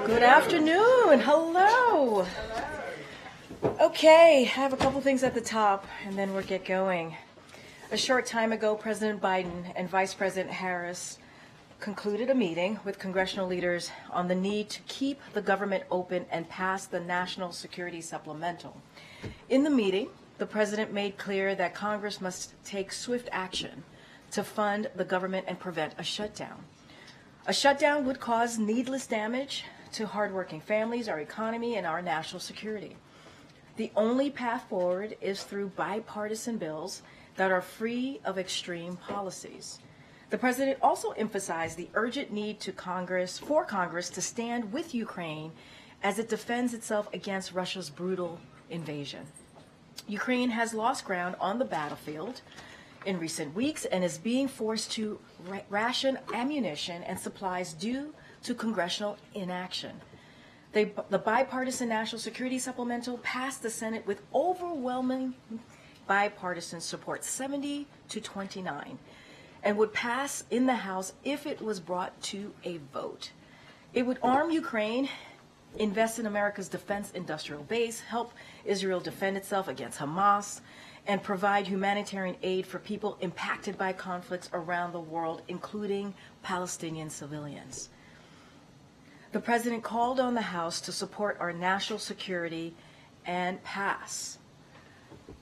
Good afternoon. Hello. Okay, I have a couple things at the top, and then we'll get going. A short time ago, President Biden and Vice President Harris concluded a meeting with congressional leaders on the need to keep the government open and pass the National Security Supplemental. In the meeting, the President made clear that Congress must take swift action to fund the government and prevent a shutdown. A shutdown would cause needless damage to hardworking families, our economy, and our national security. The only path forward is through bipartisan bills that are free of extreme policies. The President also emphasized the urgent need for Congress to stand with Ukraine as it defends itself against Russia's brutal invasion. Ukraine has lost ground on the battlefield in recent weeks and is being forced to ration ammunition and supplies due to congressional inaction. The bipartisan National Security Supplemental passed the Senate with overwhelming bipartisan support, 70 to 29, and would pass in the House if it was brought to a vote. It would arm Ukraine, invest in America's defense industrial base, help Israel defend itself against Hamas, and provide humanitarian aid for people impacted by conflicts around the world, including Palestinian civilians. The President called on the House to support our national security and pass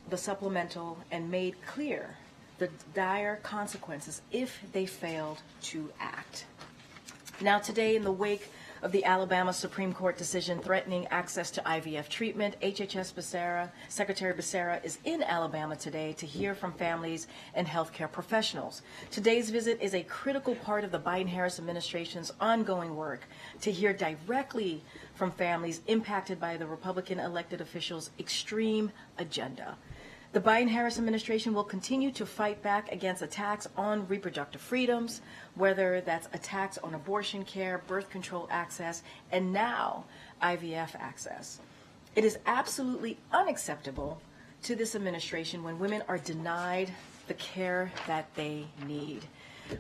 the supplemental and made clear the dire consequences if they failed to act. Now today, in the wake of the Alabama Supreme Court decision threatening access to IVF treatment, Secretary Becerra is in Alabama today to hear from families and healthcare professionals. Today's visit is a critical part of the Biden-Harris administration's ongoing work to hear directly from families impacted by the Republican elected officials' extreme agenda. The Biden-Harris administration will continue to fight back against attacks on reproductive freedoms, whether that's attacks on abortion care, birth control access, and now IVF access. It is absolutely unacceptable to this administration when women are denied the care that they need.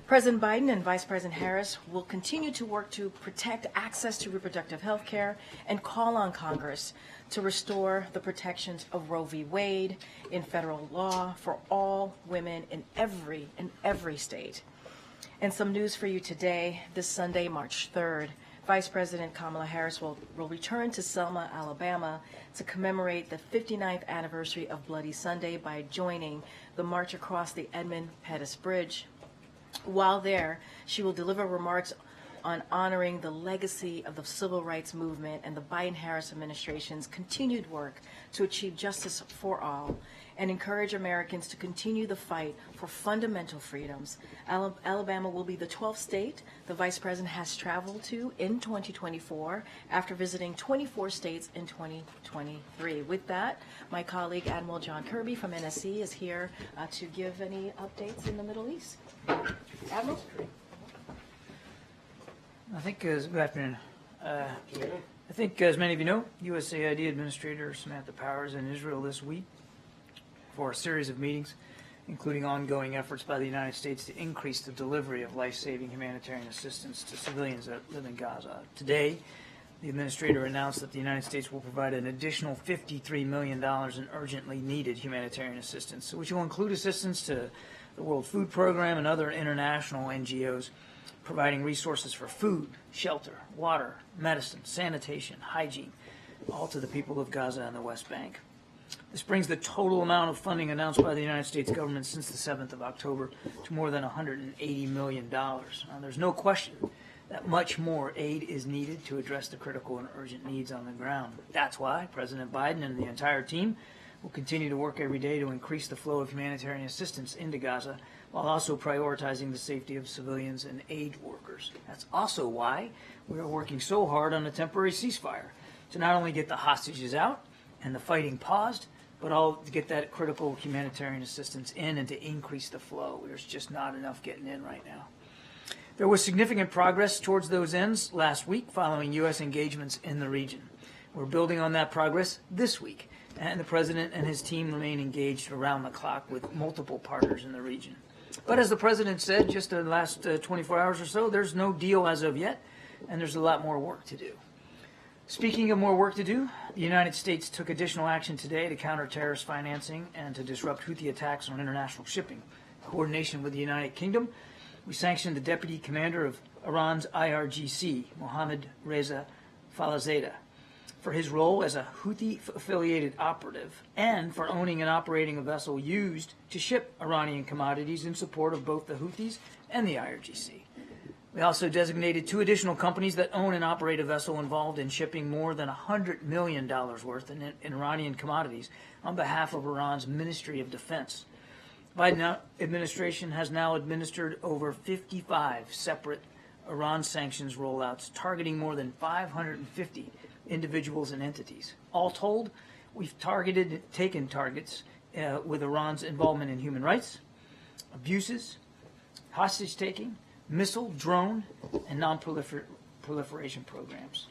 President Biden and Vice President Harris will continue to work to protect access to reproductive health care and call on Congress to restore the protections of Roe v. Wade in federal law for all women in every state. And some news for you today, this Sunday, March 3rd. Vice President Kamala Harris will return to Selma, Alabama to commemorate the 59th anniversary of Bloody Sunday by joining the march across the Edmund Pettus Bridge. While there, she will deliver remarks on honoring the legacy of the civil rights movement and the Biden-Harris administration's continued work to achieve justice for all and encourage Americans to continue the fight for fundamental freedoms. Alabama will be the 12th state the Vice President has traveled to in 2024 after visiting 24 states in 2023. With that, my colleague Admiral John Kirby from NSC is here to give any updates in the Middle East. Admiral? Good afternoon. I think, as many of you know, USAID Administrator Samantha Power is in Israel this week for a series of meetings, including ongoing efforts by the United States to increase the delivery of life-saving humanitarian assistance to civilians that live in Gaza. Today, the Administrator announced that the United States will provide an additional $53 million in urgently needed humanitarian assistance, which will include assistance to the World Food Program and other international NGOs, providing resources for food, shelter, water, medicine, sanitation, hygiene, all to the people of Gaza and the West Bank. This brings the total amount of funding announced by the United States government since the 7th of October to more than $180 million. Now, there's no question that much more aid is needed to address the critical and urgent needs on the ground. That's why President Biden and the entire team will continue to work every day to increase the flow of humanitarian assistance into Gaza, while also prioritizing the safety of civilians and aid workers. That's also why we are working so hard on a temporary ceasefire, to not only get the hostages out and the fighting paused, but all to get that critical humanitarian assistance in and to increase the flow. There's just not enough getting in right now. There was significant progress towards those ends last week following U.S. engagements in the region. We're building on that progress this week, and the President and his team remain engaged around the clock with multiple partners in the region. But as the President said just in the last 24 hours or so, there's no deal as of yet, and there's a lot more work to do. Speaking of more work to do, the United States took additional action today to counter terrorist financing and to disrupt Houthi attacks on international shipping. In coordination with the United Kingdom, we sanctioned the deputy commander of Iran's IRGC, Mohammad Reza Falazadeh, for his role as a Houthi-affiliated operative and for owning and operating a vessel used to ship Iranian commodities in support of both the Houthis and the IRGC. We also designated 2 additional companies that own and operate a vessel involved in shipping more than $100 million worth in Iranian commodities on behalf of Iran's Ministry of Defense. The Biden administration has now administered over 55 separate Iran sanctions rollouts targeting more than 550 individuals and entities. All told, we've taken targets with Iran's involvement in human rights, abuses, hostage-taking, missile, drone, and non-proliferation programs.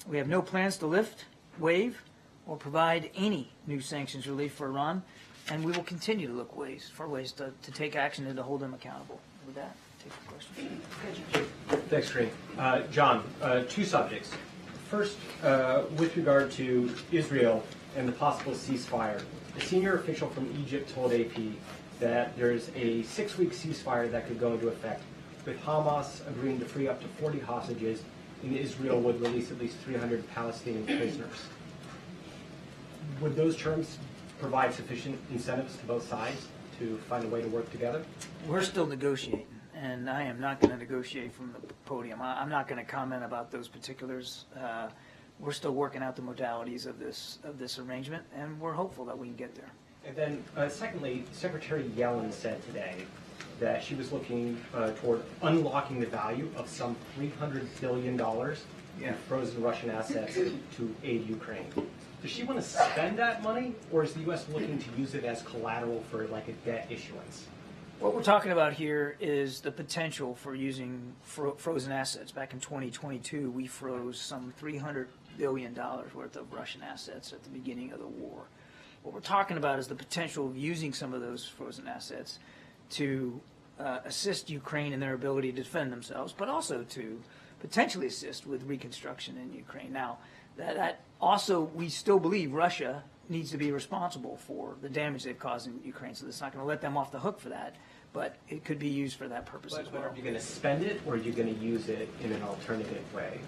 We have no plans to lift, waive, or provide any new sanctions relief for Iran, and we will continue to look for ways to take action and to hold them accountable. With that, take the question. Thanks, Karine. John, 2 subjects. First, with regard to Israel and the possible ceasefire, a senior official from Egypt told AP that there's a 6-week ceasefire that could go into effect, with Hamas agreeing to free up to 40 hostages, and Israel would release at least 300 Palestinian prisoners. Would those terms provide sufficient incentives to both sides to find a way to work together? We're still negotiating, and I am not going to negotiate from the podium. I'm not going to comment about those particulars. We're still working out the modalities of this arrangement, and we're hopeful that we can get there. And then, secondly, Secretary Yellen said today that she was looking toward unlocking the value of some $300 billion in frozen Russian assets to aid Ukraine. Does she want to spend that money, or is the U.S. looking to use it as collateral for like a debt issuance? What we're talking about here is the potential for using frozen assets. Back in 2022, we froze some $300 billion worth of Russian assets at the beginning of the war. What we're talking about is the potential of using some of those frozen assets to assist Ukraine in their ability to defend themselves, but also to potentially assist with reconstruction in Ukraine. Now, that also, we still believe Russia needs to be responsible for the damage they've caused in Ukraine, so it's not going to let them off the hook for that, but it could be used for that purpose as well. Are you going to spend it, or are you going to use it in an alternative way?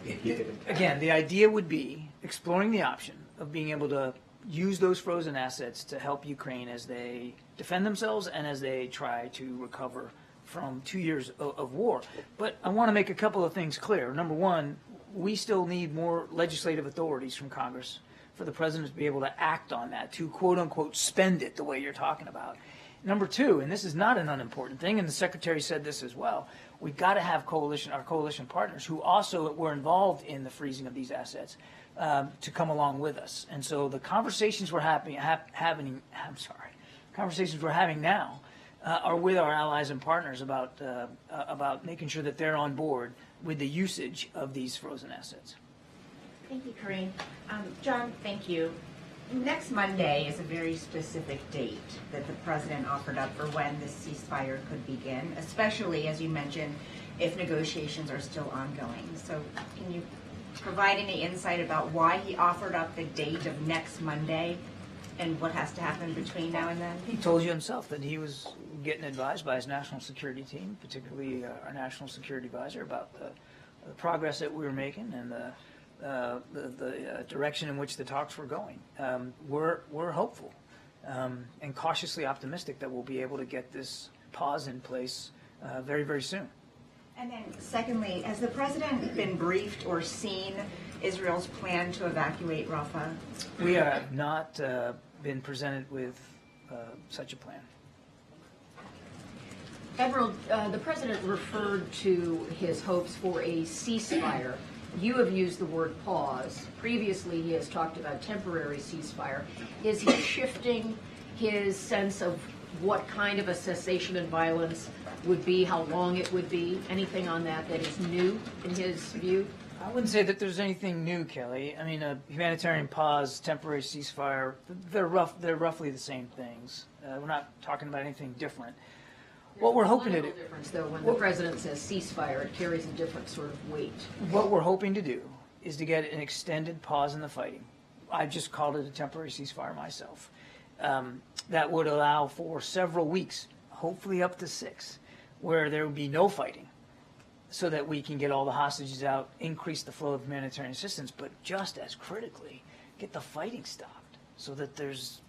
Again, the idea would be exploring the option of being able to use those frozen assets to help Ukraine as they defend themselves and as they try to recover from 2 years of war. But I want to make a couple of things clear. Number one, we still need more legislative authorities from Congress for the president to be able to act on that, to quote-unquote spend it the way you're talking about. Number two, and this is not an unimportant thing, and the Secretary said this as well, we've got to have our coalition partners who also were involved in the freezing of these assets to come along with us. And so the conversations we're having now are with our allies and partners about making sure that they're on board with the usage of these frozen assets. Thank you, Karine. John, thank you. Next Monday is a very specific date that the president offered up for when this ceasefire could begin, especially, as you mentioned, if negotiations are still ongoing. So can you provide any insight about why he offered up the date of next Monday and what has to happen between now and then? He told you himself that he was getting advised by his national security team, particularly our national security advisor, about the progress that we were making and the direction in which the talks were going. We're hopeful and cautiously optimistic that we'll be able to get this pause in place very, very soon. And then secondly, has the president been briefed or seen Israel's plan to evacuate Rafah? We have not been presented with such a plan. Admiral, the president referred to his hopes for a ceasefire. You have used the word pause. Previously, he has talked about temporary ceasefire. Is he shifting his sense of what kind of a cessation in violence would be, how long it would be? Anything on that is new in his view? I wouldn't say that there's anything new, Kelly. I mean, a humanitarian pause, temporary ceasefire, they're roughly the same things. We're not talking about anything different. What we're hoping to do, difference though, when the president says ceasefire, it carries a different sort of weight. What we're hoping to do is to get an extended pause in the fighting. I just called it a temporary ceasefire myself. That would allow for several weeks, hopefully up to 6, where there would be no fighting, so that we can get all the hostages out, increase the flow of humanitarian assistance, but just as critically, get the fighting stopped so that there's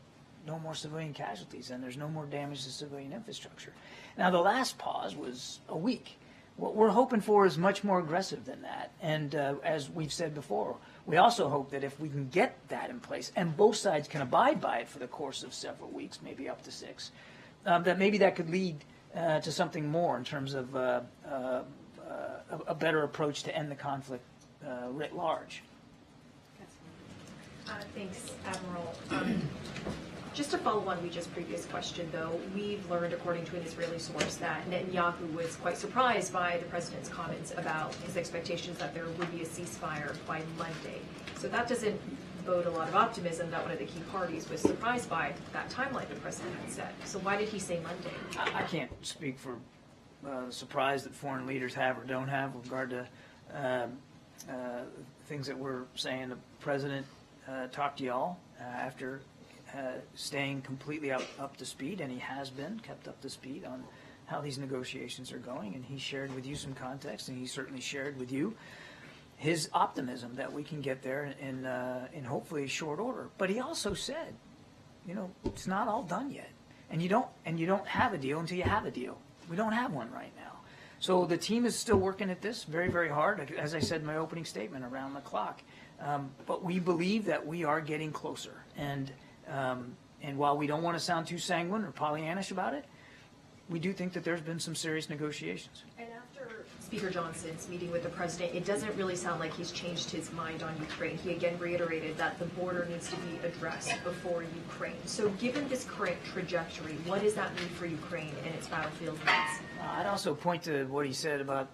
no more civilian casualties and there's no more damage to civilian infrastructure. Now, the last pause was a week. What we're hoping for is much more aggressive than that. And as we've said before, we also hope that if we can get that in place and both sides can abide by it for the course of several weeks, maybe up to 6, that maybe that could lead to something more in terms of a better approach to end the conflict writ large. Thanks, Admiral. Just to follow on Weej's previous question, though, we've learned, according to an Israeli source, that Netanyahu was quite surprised by the president's comments about his expectations that there would be a ceasefire by Monday. So that doesn't bode a lot of optimism that one of the key parties was surprised by that timeline the president had set. So why did he say Monday? I can't speak for the surprise that foreign leaders have or don't have with regard to things that we're saying. The president talked to y'all after staying completely up to speed, and he has been kept up to speed on how these negotiations are going, and he shared with you some context, and he certainly shared with you his optimism that we can get there in hopefully short order. But he also said, you know, it's not all done yet, and you don't have a deal until you have a deal. We don't have one right now. So the team is still working at this very, very hard, as I said in my opening statement, around the clock. But we believe that we are getting closer. And while we don't want to sound too sanguine or Pollyannish about it, we do think that there's been some serious negotiations. And after Speaker Johnson's meeting with the president, it doesn't really sound like he's changed his mind on Ukraine. He again reiterated that the border needs to be addressed before Ukraine. So given this current trajectory, what does that mean for Ukraine and its battlefield needs? I'd also point to what he said about,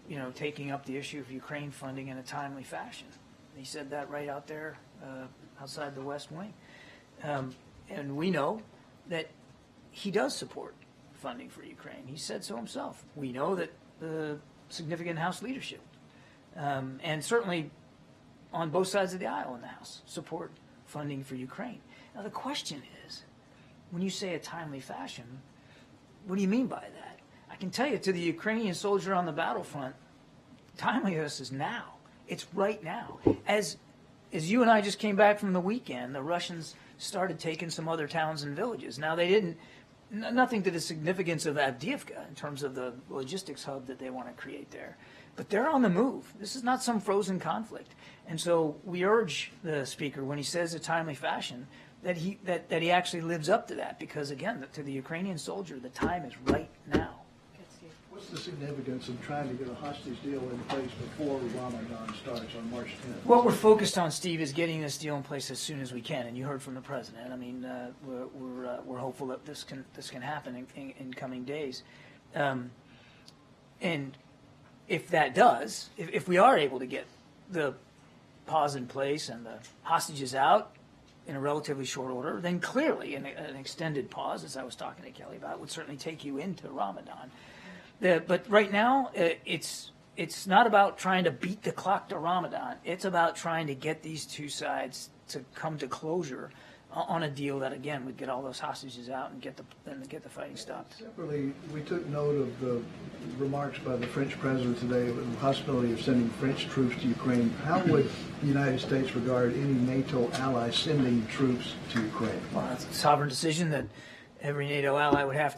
you know, taking up the issue of Ukraine funding in a timely fashion. He said that right out there outside the West Wing. And we know that he does support funding for Ukraine. He said so himself. We know that the significant House leadership, and certainly on both sides of the aisle in the House, support funding for Ukraine. Now the question is, when you say a timely fashion, what do you mean by that? I can tell you, to the Ukrainian soldier on the battlefront, timeliness is now. It's right now. As you and I just came back from the weekend, the Russians started taking some other towns and villages. Now they didn't, nothing to the significance of Avdiivka in terms of the logistics hub that they want to create there. But they're on the move. This is not some frozen conflict. And so we urge the Speaker, when he says a timely fashion, that he actually lives up to that. Because again, to the Ukrainian soldier, the time is right now. What's the significance of trying to get a hostage deal in place before Ramadan starts on March 10th? What we're focused on, Steve, is getting this deal in place as soon as we can. And you heard from the president. I mean, we're hopeful that this can happen in coming days. And if that does, if we are able to get the pause in place and the hostages out in a relatively short order, then clearly an extended pause, as I was talking to Kelly about, would certainly take you into Ramadan. But right now, it's not about trying to beat the clock to Ramadan. It's about trying to get these two sides to come to closure on a deal that, again, would get all those hostages out and get the fighting stopped. Separately, we took note of the remarks by the French president today of the possibility of sending French troops to Ukraine. How would the United States regard any NATO ally sending troops to Ukraine? Well, that's a sovereign decision that every NATO ally would have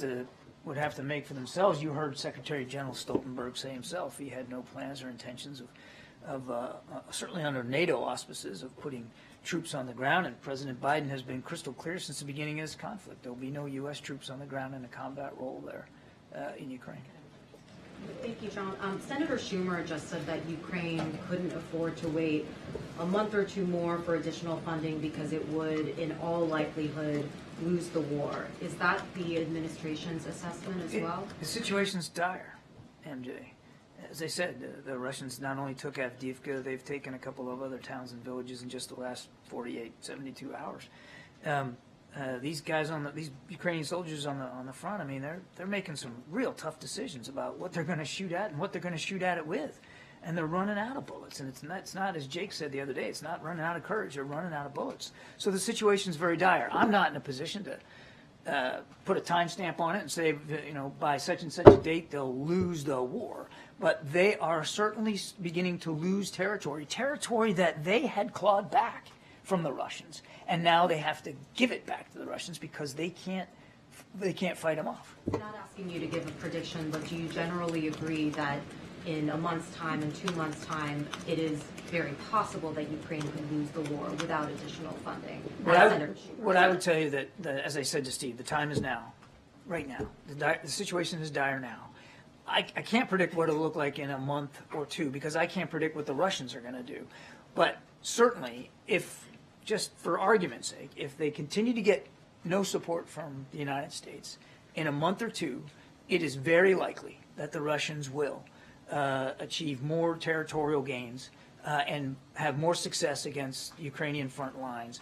to make for themselves. You heard Secretary General Stoltenberg say himself he had no plans or intentions of certainly under NATO auspices, of putting troops on the ground, and President Biden has been crystal clear since the beginning of this conflict. There will be no U.S. troops on the ground in a combat role there in Ukraine. Thank you, John. Senator Schumer just said that Ukraine couldn't afford to wait a month or two more for additional funding because it would, in all likelihood, lose the war. Is that the administration's assessment as well? The situation's dire, MJ. As I said, the Russians not only took Avdiivka, they've taken a couple of other towns and villages in just the last 48, 72 hours. These guys these Ukrainian soldiers on the front, I mean, they're making some real tough decisions about what they're going to shoot at and what they're going to shoot at it with. and they're running out of bullets. And it's not, as Jake said the other day, it's not running out of courage, they're running out of bullets. So the situation's very dire. I'm not in a position to put a timestamp on it and say, by such and such a date, they'll lose the war. But they are certainly beginning to lose territory that they had clawed back from the Russians. And now they have to give it back to the Russians because they can't fight them off. I'm not asking you to give a prediction, but do you generally agree that in a month's time, in 2 months' time, it is very possible that Ukraine could lose the war without additional funding? What I would tell you that, as I said to Steve, the time is now, right now. The situation is dire now. I can't predict what it'll look like in a month or two because I can't predict what the Russians are going to do. But certainly, if, just for argument's sake, if they continue to get no support from the United States, in a month or two, it is very likely that the Russians will achieve more territorial gains and have more success against Ukrainian front lines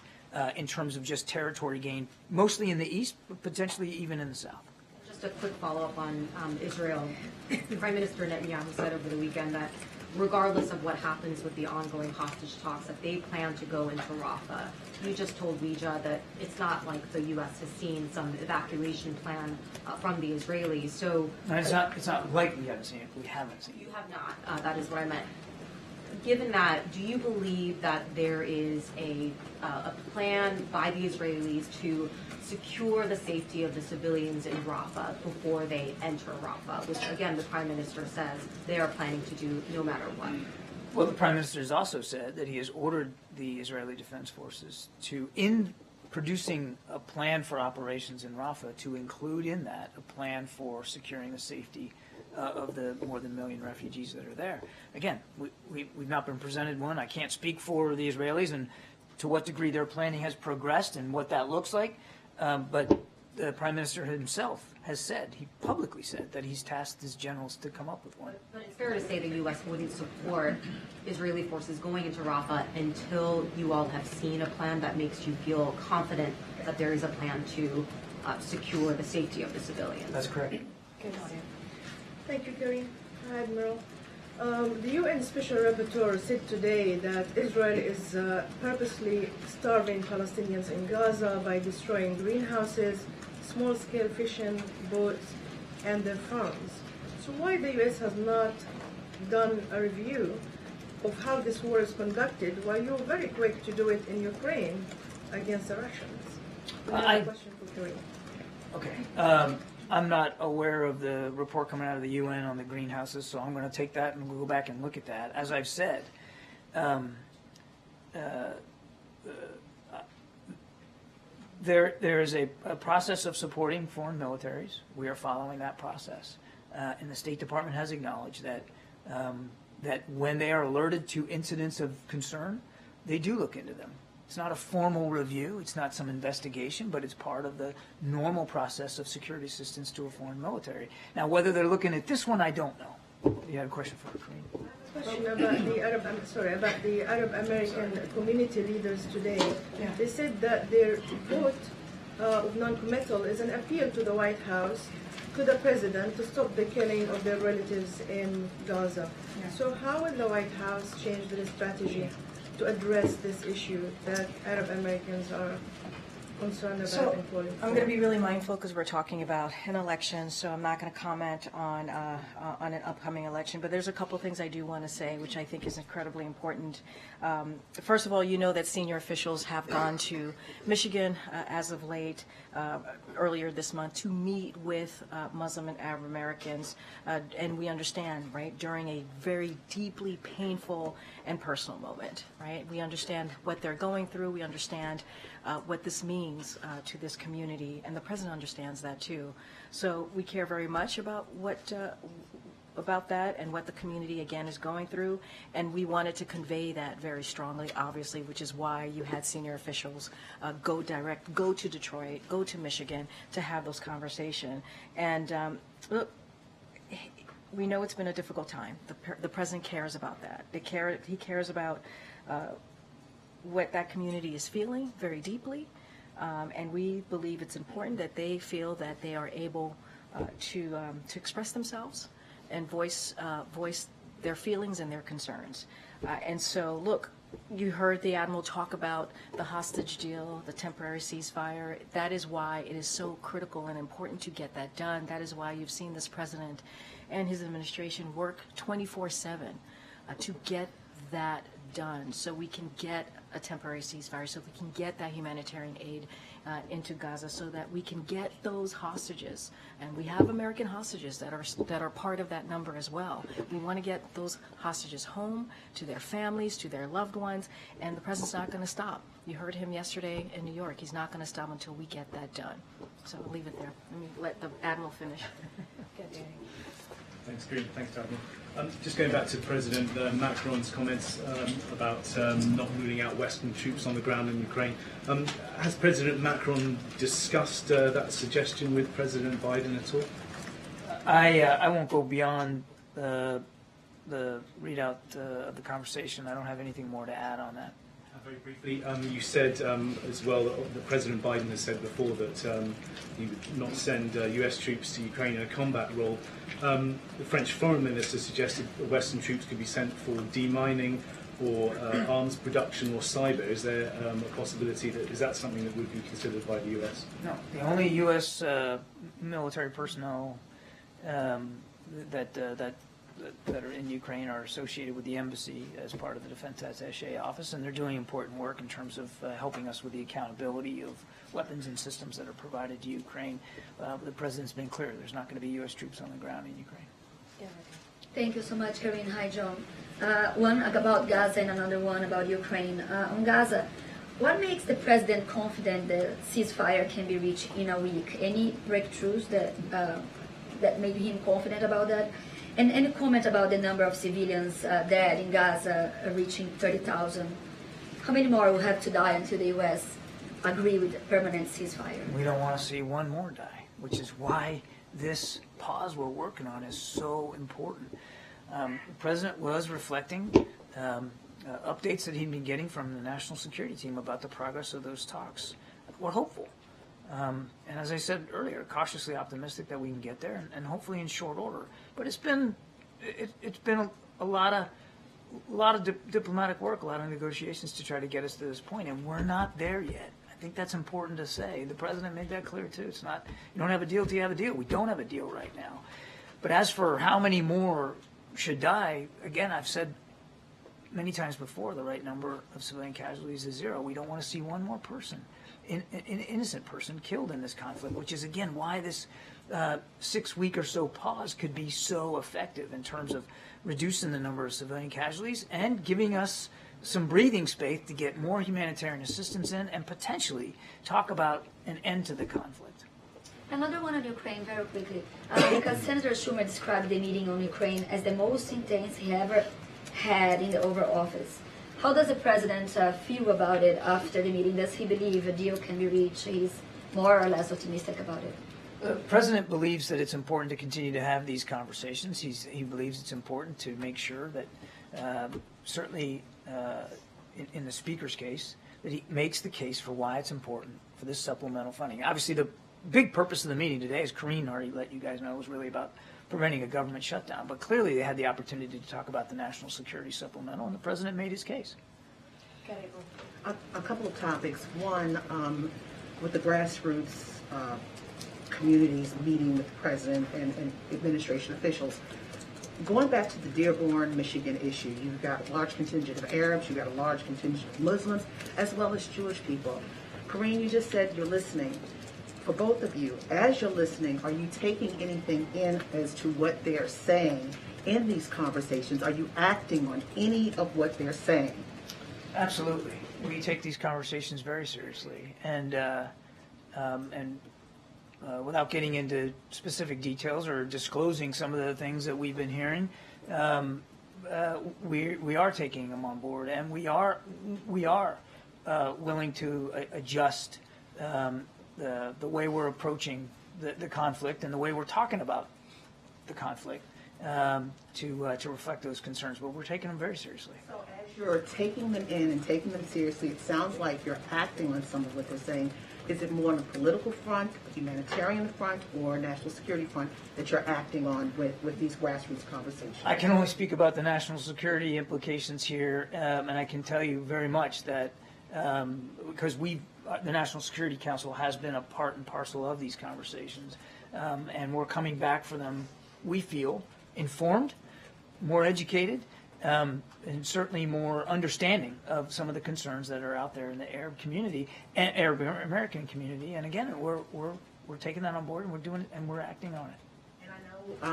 in terms of just territory gain, mostly in the east, but potentially even in the south. Just a quick follow-up on Israel. Prime Minister Netanyahu said over the weekend that regardless of what happens with the ongoing hostage talks, that they plan to go into Rafah. You just told Rija that it's not like the U.S. has seen some evacuation plan from the Israelis. So no, it's not like we haven't seen it. We haven't seen it. You have not. That is what I meant. Given that, do you believe that there is a plan by the Israelis to secure the safety of the civilians in Rafah before they enter Rafah, which, again, the Prime Minister says they are planning to do no matter what? Well, the Prime Minister has also said that he has ordered the Israeli Defense Forces to, in producing a plan for operations in Rafah, to include in that a plan for securing the safety of the more than 1 million refugees that are there. Again, we've not been presented one. I can't speak for the Israelis and to what degree their planning has progressed and what that looks like, but the Prime Minister himself has said, he publicly said, that he's tasked his generals to come up with one. But it's fair to say the U.S. wouldn't support Israeli forces going into Rafah until you all have seen a plan that makes you feel confident that there is a plan to secure the safety of the civilians. That's correct. Thank you, Karine. Hi, Admiral. The UN Special Rapporteur said today that Israel is purposely starving Palestinians in Gaza by destroying greenhouses, small-scale fishing boats, and their farms. So why the US has not done a review of how this war is conducted while you're very quick to do it in Ukraine against the Russians? I have a question for Karine. Okay. I'm not aware of the report coming out of the UN on the greenhouses, so I'm going to take that and we'll go back and look at that. As I've said, there is a process of supporting foreign militaries. We are following that process. And the State Department has acknowledged that, that when they are alerted to incidents of concern, they do look into them. It's not a formal review, it's not some investigation, but it's part of the normal process of security assistance to a foreign military. Now, whether they're looking at this one, I don't know. You have a question for Karine? Question about the Arab American community leaders today. Yeah. They said that their vote of non-committal is an appeal to the White House, to the president, to stop the killing of their relatives in Gaza. Yeah. So how will the White House change their strategy to address this issue that Arab Americans are concerned about? So and calling for? I'm going to be really mindful because we're talking about an election, so I'm not going to comment on an upcoming election. But there's a couple things I do want to say, which I think is incredibly important. First of all, you know that senior officials have gone to Michigan as of late, earlier this month, to meet with Muslim and Arab Americans, and we understand, right, during a very deeply painful and personal moment, right? We understand what they're going through. We understand what this means to this community, and the president understands that too. So we care very much about about that and what the community again is going through, and we wanted to convey that very strongly, obviously, which is why you had senior officials go to Detroit, go to Michigan to have those conversations. And look, we know it's been a difficult time. The president cares about that. He cares about what that community is feeling very deeply, and we believe it's important that they feel that they are able to express themselves and voice their feelings and their concerns. And so, look, you heard the Admiral talk about the hostage deal, the temporary ceasefire. That is why it is so critical and important to get that done. That is why you've seen this president and his administration work 24/7 to get that done, so we can get a temporary ceasefire, so we can get that humanitarian aid into Gaza, so that we can get those hostages. And we have American hostages that are part of that number as well. We want to get those hostages home to their families, to their loved ones, and the president's not going to stop. You heard him yesterday in New York. He's not going to stop until we get that done. So I'll leave it there. Let me let the Admiral finish. Thanks, Karine. Thanks, Admiral. Just going back to President Macron's comments about not ruling out Western troops on the ground in Ukraine. Has President Macron discussed that suggestion with President Biden at all? I won't go beyond the readout of the conversation. I don't have anything more to add on that. Very briefly, you said as well that President Biden has said before that he would not send US troops to Ukraine in a combat role. The French foreign minister suggested that Western troops could be sent for demining or arms production or cyber. Is there a possibility is that something that would be considered by the US? No, the only U.S. Military personnel that are in Ukraine are associated with the embassy as part of the Defense Attaché office, and they're doing important work in terms of helping us with the accountability of weapons and systems that are provided to Ukraine. The president's been clear there's not going to be U.S. troops on the ground in Ukraine. Thank you so much, Karine. Hi, John. One about Gaza and another one about Ukraine. On Gaza, what makes the president confident the ceasefire can be reached in a week? Any breakthroughs that made him confident about that? And any comment about the number of civilians dead in Gaza reaching 30,000? How many more will have to die until the U.S. agree with a permanent ceasefire? We don't want to see one more die, which is why this pause we're working on is so important. The president was reflecting updates that he'd been getting from the national security team about the progress of those talks. We're hopeful. And as I said earlier, cautiously optimistic that we can get there, and hopefully in short order. But it's been a lot of diplomatic work, a lot of negotiations to try to get us to this point, and we're not there yet. I think that's important to say. The president made that clear too. It's not you don't have a deal till you have a deal. We don't have a deal right now. But as for how many more should die, again, I've said many times before, the right number of civilian casualties is 0. We don't want to see one more person, an innocent person, killed in this conflict, which is, again, why this 6-week or so pause could be so effective in terms of reducing the number of civilian casualties and giving us some breathing space to get more humanitarian assistance in and potentially talk about an end to the conflict. Another one on Ukraine, very quickly, because Senator Schumer described the meeting on Ukraine as the most intense he ever had in the Oval Office. How does the president feel about it after the meeting? Does he believe a deal can be reached? He's more or less optimistic about it. The president believes that it's important to continue to have these conversations. He believes it's important to make sure that, certainly in the speaker's case, that he makes the case for why it's important for this supplemental funding. Obviously, the big purpose of the meeting today, as Karine already let you guys know, was really about preventing a government shutdown. But clearly they had the opportunity to talk about the national security supplemental, and the president made his case. A couple of topics. One, with the grassroots communities meeting with the president and administration officials. Going back to the Dearborn, Michigan issue, you've got a large contingent of Arabs, you've got a large contingent of Muslims, as well as Jewish people. Karine, you just said you're listening. For both of you, as you're listening, are you taking anything in as to what they're saying in these conversations? Are you acting on any of what they're saying? Absolutely. We take these conversations very seriously, and without getting into specific details or disclosing some of the things that we've been hearing, we are taking them on board, and we are willing to adjust the way we're approaching the conflict and the way we're talking about the conflict to reflect those concerns. But we're taking them very seriously. So as you're taking them in and taking them seriously, it sounds like you're acting on some of what they're saying. Is it more on a political front, a humanitarian front, or a national security front that you're acting on with these grassroots conversations? I can only speak about the national security implications here, and I can tell you very much that because the National Security Council has been a part and parcel of these conversations, and we're coming back for them, we feel, informed, more educated, and certainly more understanding of some of the concerns that are out there in the Arab community and Arab American community. And again, we're taking that on board, and we're doing it, and we're acting on it. And I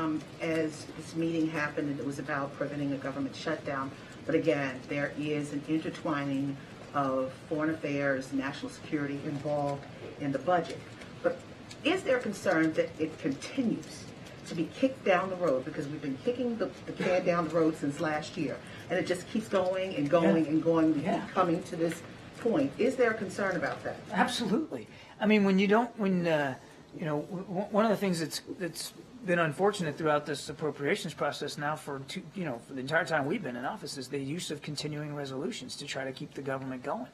know as this meeting happened, and it was about preventing a government shutdown, but again, there is an intertwining of foreign affairs, national security involved in the budget. But is there a concern that it continues to be kicked down the road, because we've been kicking the can down the road since last year, and it just keeps going and going and going. We keep coming to this point. Is there a concern about that? Absolutely. I mean, one of the things that's been unfortunate throughout this appropriations process now for the entire time we've been in office is the use of continuing resolutions to try to keep the government going.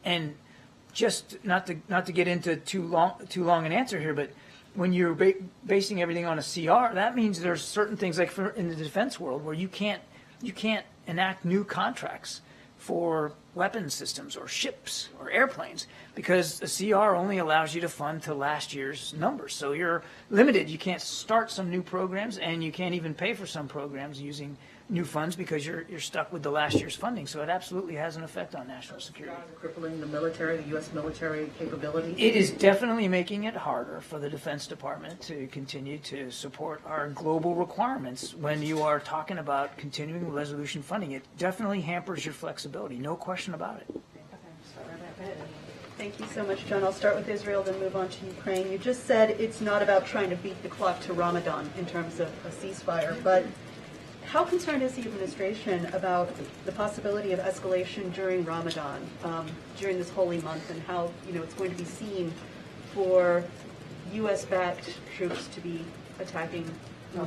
And just not to get into too long an answer here, but when you're basing everything on a CR, that means there's certain things like in the defense world where you can't enact new contracts for weapons systems or ships or airplanes because the CR only allows you to fund to last year's numbers. So you're limited. You can't start some new programs, and you can't even pay for some programs using new funds because you're stuck with the last year's funding. So it absolutely has an effect on national security. Crippling the military, the U.S. military capabilities? It is definitely making it harder for the Defense Department to continue to support our global requirements when you are talking about continuing resolution funding. It definitely hampers your flexibility, no question about it. Thank you so much, John. I'll start with Israel, then move on to Ukraine. You just said it's not about trying to beat the clock to Ramadan in terms of a ceasefire, but how concerned is the administration about the possibility of escalation during Ramadan, during this holy month, and how it's going to be seen for U.S.-backed troops to be attacking?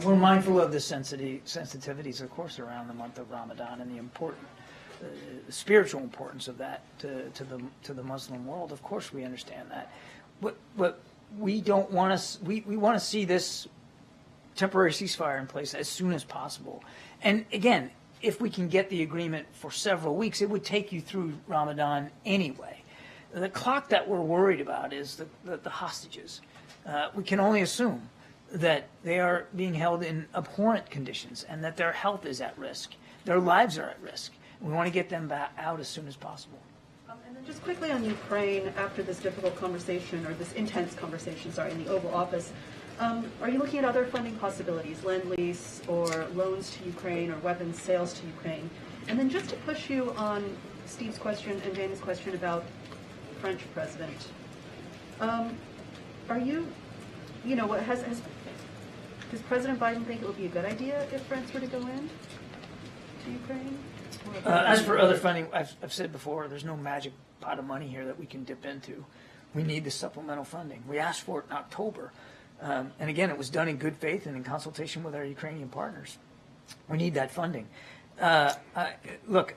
We're mindful of the sensitivities, of course, around the month of Ramadan and the spiritual importance of that to the Muslim world. Of course, we understand that, but we don't want to. We want to see this temporary ceasefire in place as soon as possible. And again, if we can get the agreement for several weeks, it would take you through Ramadan anyway. The clock that we're worried about is the hostages. We can only assume that they are being held in abhorrent conditions and that their health is at risk. Their lives are at risk. We want to get them back out as soon as possible. And then just quickly on Ukraine, after this difficult conversation, or this intense conversation, in the Oval Office, are you looking at other funding possibilities, Lend-Lease or loans to Ukraine or weapons sales to Ukraine? And then just to push you on Steve's question and Dana's question about the French president, are you, does President Biden think it would be a good idea if France were to go in to Ukraine? As for other funding, I've said before, there's no magic pot of money here that we can dip into. We need the supplemental funding. We asked for it in October. And again, it was done in good faith and in consultation with our Ukrainian partners. We need that funding. Look,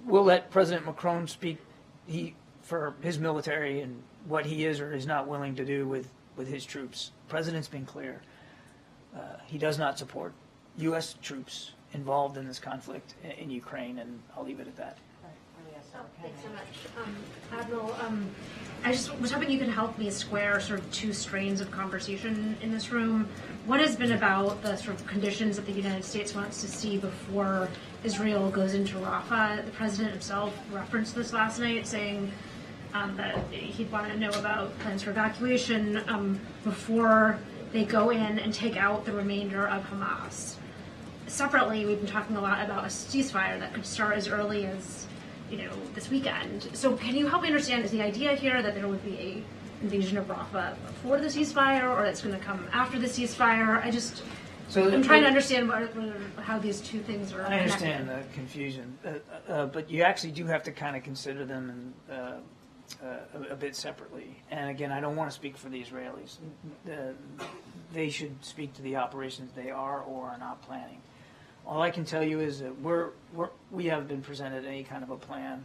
we'll let President Macron speak for his military and what he is or is not willing to do with his troops. The President's been clear. He does not support U.S. troops involved in this conflict in Ukraine, and I'll leave it at that. Thanks so much. Admiral, I just was hoping you could help me square sort of two strains of conversation in this room. One has been about the sort of conditions that the United States wants to see before Israel goes into Rafah. The president himself referenced this last night, saying that he'd want to know about plans for evacuation before they go in and take out the remainder of Hamas. Separately, we've been talking a lot about a ceasefire that could start as early as this weekend. So can you help me understand, is the idea here that there would be a invasion of Rafah before the ceasefire, or that's going to come after the ceasefire? I'm trying to understand how these two things are connected. I understand the confusion, but you actually do have to kind of consider them a bit separately. And again, I don't want to speak for the Israelis. They should speak to the operations they are or are not planning. All I can tell you is that we have been presented any kind of a plan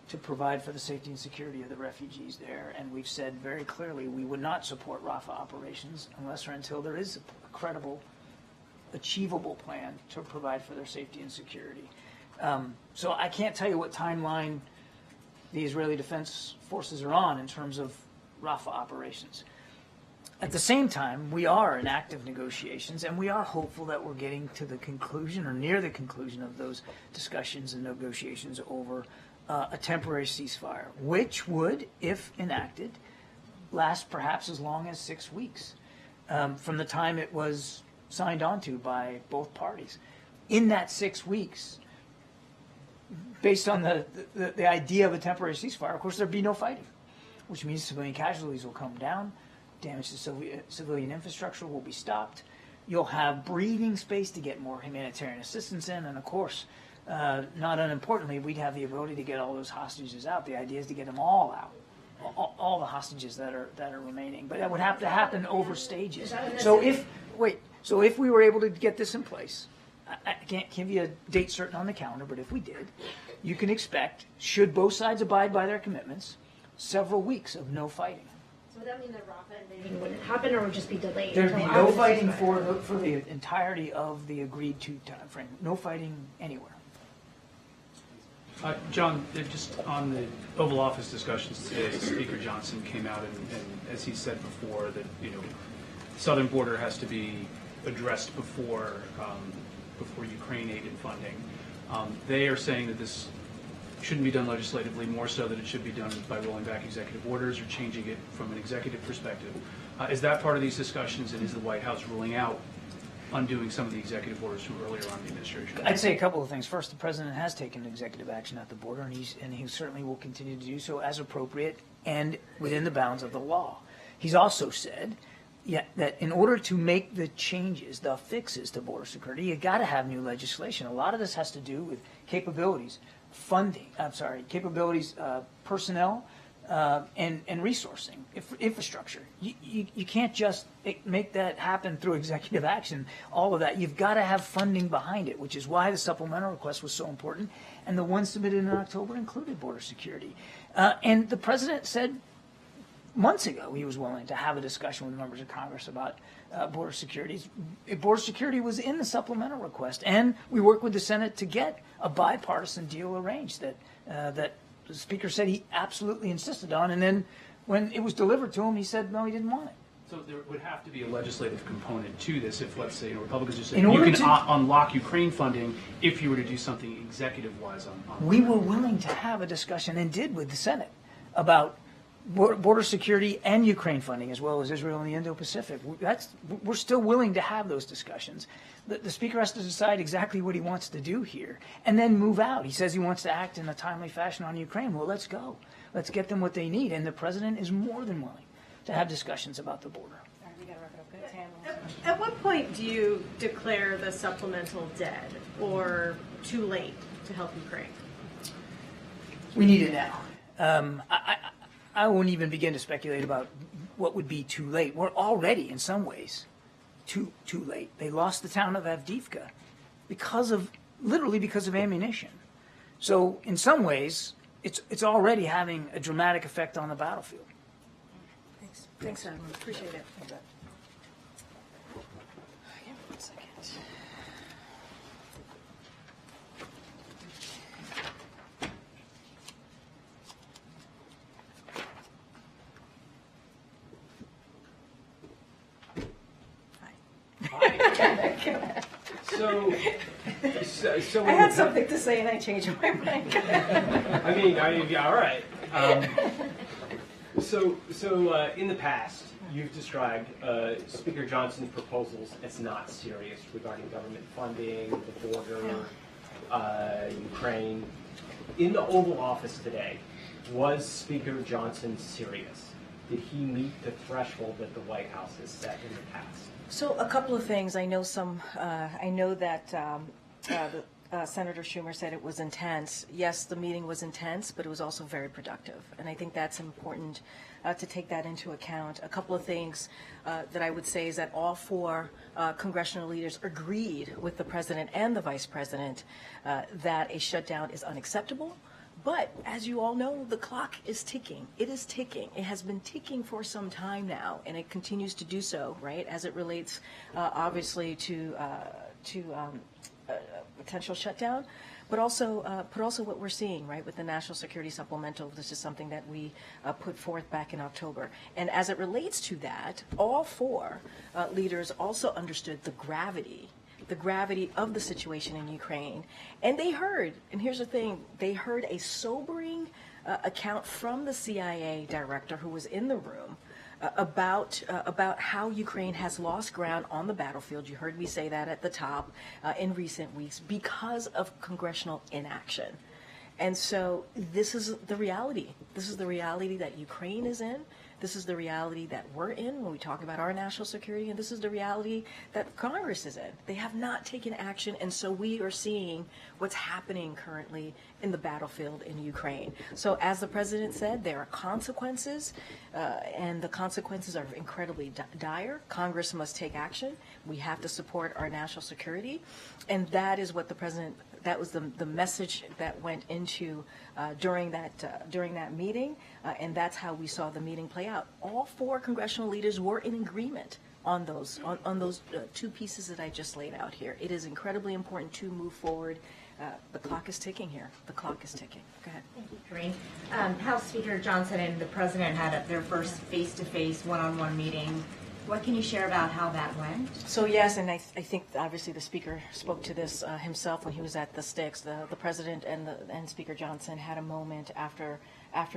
to provide for the safety and security of the refugees there. And we've said very clearly we would not support Rafah operations unless or until there is a credible, achievable plan to provide for their safety and security. So I can't tell you what timeline the Israeli Defense Forces are on in terms of Rafah operations. At the same time, we are in active negotiations, and we are hopeful that we're getting to the conclusion or near the conclusion of those discussions and negotiations over a temporary ceasefire, which would, if enacted, last perhaps as long as 6 weeks from the time it was signed onto by both parties. In that 6 weeks, based on the idea of a temporary ceasefire, of course, there'd be no fighting, which means civilian casualties will come down, damage to civilian infrastructure will be stopped. You'll have breathing space to get more humanitarian assistance in, and of course, not unimportantly, we'd have the ability to get all those hostages out. The idea is to get them all out, all the hostages that are remaining. But that would have to happen over stages. So if we were able to get this in place, I can't give you a date certain on the calendar, but if we did, you can expect, should both sides abide by their commitments, several weeks of no fighting. So would that mean that Rafah invasion wouldn't happen, or would just be delayed? There'd be no fighting for the entirety of the agreed to time frame. No fighting anywhere. John, just on the Oval Office discussions today, Speaker Johnson came out and as he said before, that the southern border has to be addressed before Ukraine aid and funding. They are saying that this shouldn't be done legislatively, more so that it should be done by rolling back executive orders or changing it from an executive perspective. Is that part of these discussions, and is the White House ruling out undoing some of the executive orders from earlier on in the administration? I'd say a couple of things. First, the president has taken executive action at the border, and he certainly will continue to do so as appropriate and within the bounds of the law. He's also said that in order to make the changes, the fixes to border security, you got to have new legislation. A lot of this has to do with capabilities, personnel, and resourcing, infrastructure. You can't just make that happen through executive action, all of that. You've got to have funding behind it, which is why the supplemental request was so important. And the one submitted in October included border security. And the president said months ago he was willing to have a discussion with members of Congress about border security. Border security was in the supplemental request, and we worked with the Senate to get a bipartisan deal arranged that the Speaker said he absolutely insisted on, and then when it was delivered to him, he said no, he didn't want it. So there would have to be a legislative component to this if, let's say, Republicans are saying you can unlock Ukraine funding if you were to do something executive-wise on We were willing to have a discussion, and did with the Senate, about border security and Ukraine funding, as well as Israel and the Indo-Pacific. We're still willing to have those discussions. The Speaker has to decide exactly what he wants to do here and then move out. He says he wants to act in a timely fashion on Ukraine. Well, let's go. Let's get them what they need. And the President is more than willing to have discussions about the border. All right, we got to wrap it up. Good. At what point do you declare the supplemental dead or too late to help Ukraine? We need it now. I won't even begin to speculate about what would be too late. We're already, in some ways, too late. They lost the town of Avdiivka literally because of ammunition. So in some ways, it's already having a dramatic effect on the battlefield. Thanks, Adam. Appreciate it. Thanks, Adam. Give me 1 second. So I had something to say and I changed my mind. yeah, all right. So in the past, you've described Speaker Johnson's proposals as not serious regarding government funding, the border, Ukraine. In the Oval Office today, was Speaker Johnson serious? Did he meet the threshold that the White House has set in the past? So a couple of things. I know that Senator Schumer said it was intense. Yes, the meeting was intense, but it was also very productive. And I think that's important to take that into account. A couple of things that I would say is that all four congressional leaders agreed with the president and the vice president that a shutdown is unacceptable, But as you all know, the clock is ticking. It is ticking. It has been ticking for some time now, and it continues to do so, right, as it relates, obviously, to potential shutdown, but also what we're seeing, right, with the National Security Supplemental. This is something that we put forth back in October. And as it relates to that, all four leaders also understood the gravity of the situation in Ukraine. And they heard, and here's the thing, they heard a sobering account from the CIA director who was in the room about how Ukraine has lost ground on the battlefield. You heard me say that at the top in recent weeks because of congressional inaction. And so this is the reality. This is the reality that Ukraine is in. This is the reality that we're in when we talk about our national security, and this is the reality that Congress is in. They have not taken action, and so we are seeing what's happening currently in the battlefield in Ukraine. So as the president said, there are consequences, and the consequences are incredibly dire. Congress must take action. We have to support our national security, and that is what the president, that was the message that went into during that meeting, and that's how we saw the meeting play out. All four congressional leaders were in agreement on those two pieces that I just laid out here. It is incredibly important to move forward. The clock is ticking here. The clock is ticking. Go ahead. Thank you, Karine. House Speaker Johnson and the President had their first face-to-face, one-on-one meeting. What can you share about how that went? So yes, and I think obviously the Speaker spoke to this himself when he was at the Sticks. The President and Speaker Johnson had a moment after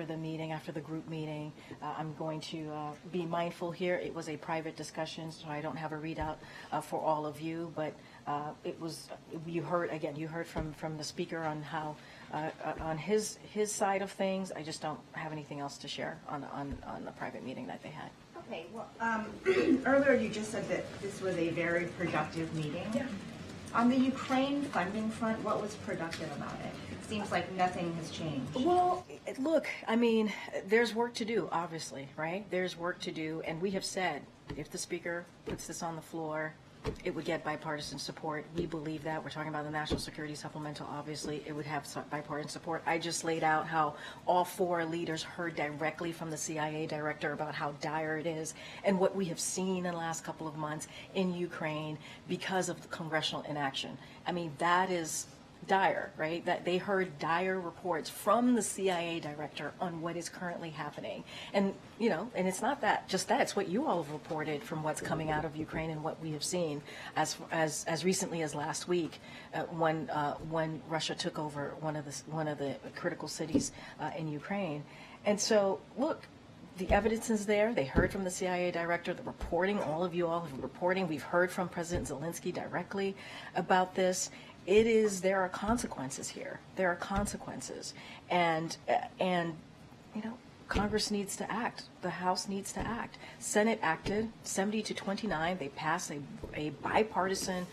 the meeting, after the group meeting. I'm going to be mindful here. It was a private discussion, so I don't have a readout for all of you. But it was, you heard from the Speaker on how on his side of things. I just don't have anything else to share on the private meeting that they had. Okay, well, earlier you just said that this was a very productive meeting. Yeah. On the Ukraine funding front, what was productive about it? It seems like nothing has changed. Well, look, I mean, there's work to do, obviously, right? There's work to do, and we have said if the Speaker puts this on the floor, it would get bipartisan support. We believe that. We're talking about the National Security Supplemental, obviously. It would have bipartisan support. I just laid out how all four leaders heard directly from the CIA director about how dire it is and what we have seen in the last couple of months in Ukraine because of the congressional inaction. I mean, that is dire, right? That they heard dire reports from the CIA director on what is currently happening. And, you know, and it's not that, just that, it's what you all have reported from what's coming out of Ukraine and what we have seen as recently as last week when Russia took over one of the critical cities in Ukraine. And so, look, the evidence is there. They heard from the CIA director, the reporting, all of you all have reporting. We've heard from President Zelensky directly about this. There are consequences here. There are consequences. And you know, Congress needs to act. The House needs to act. Senate acted 70-29. They passed a bipartisan,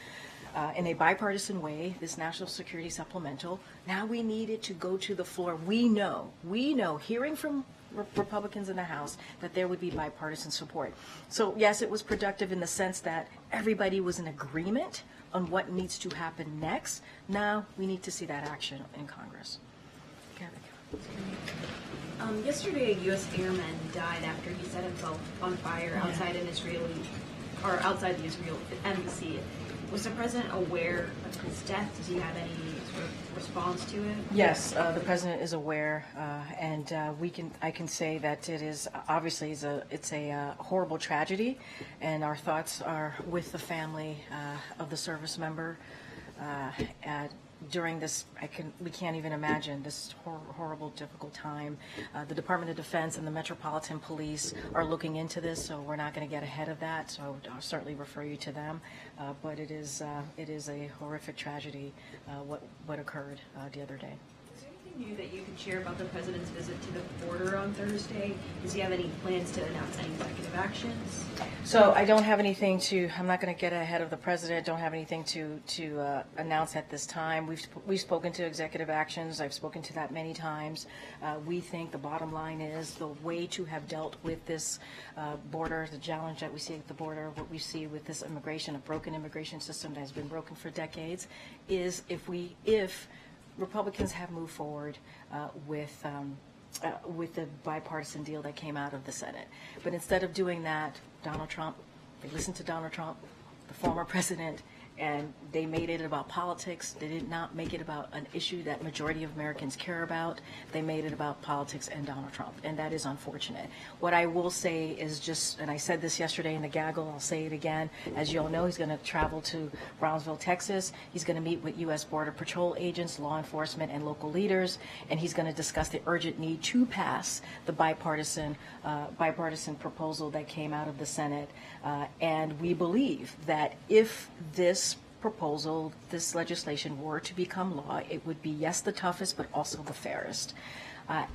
in a bipartisan way, this National Security Supplemental. Now we need it to go to the floor. We know, hearing from Republicans in the House, that there would be bipartisan support. So yes, it was productive in the sense that everybody was in agreement on what needs to happen next. Now we need to see that action in Congress. Yesterday, a U.S. airman died after he set himself on fire outside the Israel embassy. Was the president aware of his death? Does he have any sort of response to it? Yes, the president is aware, and I can say that it is obviously it's a horrible tragedy, and our thoughts are with the family of the service member. During this, we can't even imagine this horrible, difficult time. The Department of Defense and the Metropolitan Police are looking into this, so we're not going to get ahead of that. So I'll certainly refer you to them. But it is a horrific tragedy what occurred the other day. Is there anything new that you can share about the president's visit to the border on Thursday? Does he have any plans to announce any executive actions? So I don't have anything I'm not going to get ahead of the president. Don't have anything to announce at this time. We've spoken to executive actions. I've spoken to that many times. We think the bottom line is the way to have dealt with this border, the challenge that we see at the border, what we see with this immigration, a broken immigration system that has been broken for decades, is if Republicans have moved forward with the bipartisan deal that came out of the Senate. But instead of doing that, Donald Trump, they listened to Donald Trump, the former president, and they made it about politics. They did not make it about an issue that majority of Americans care about. They made it about politics and Donald Trump, and that is unfortunate. What I will say is just, and I said this yesterday in the gaggle, I'll say it again, as you all know, he's going to travel to Brownsville, Texas. He's going to meet with U.S. Border Patrol agents, law enforcement, and local leaders, and he's going to discuss the urgent need to pass the bipartisan proposal that came out of the Senate. And we believe that if this proposal, this legislation were to become law, it would be, yes, the toughest, but also the fairest.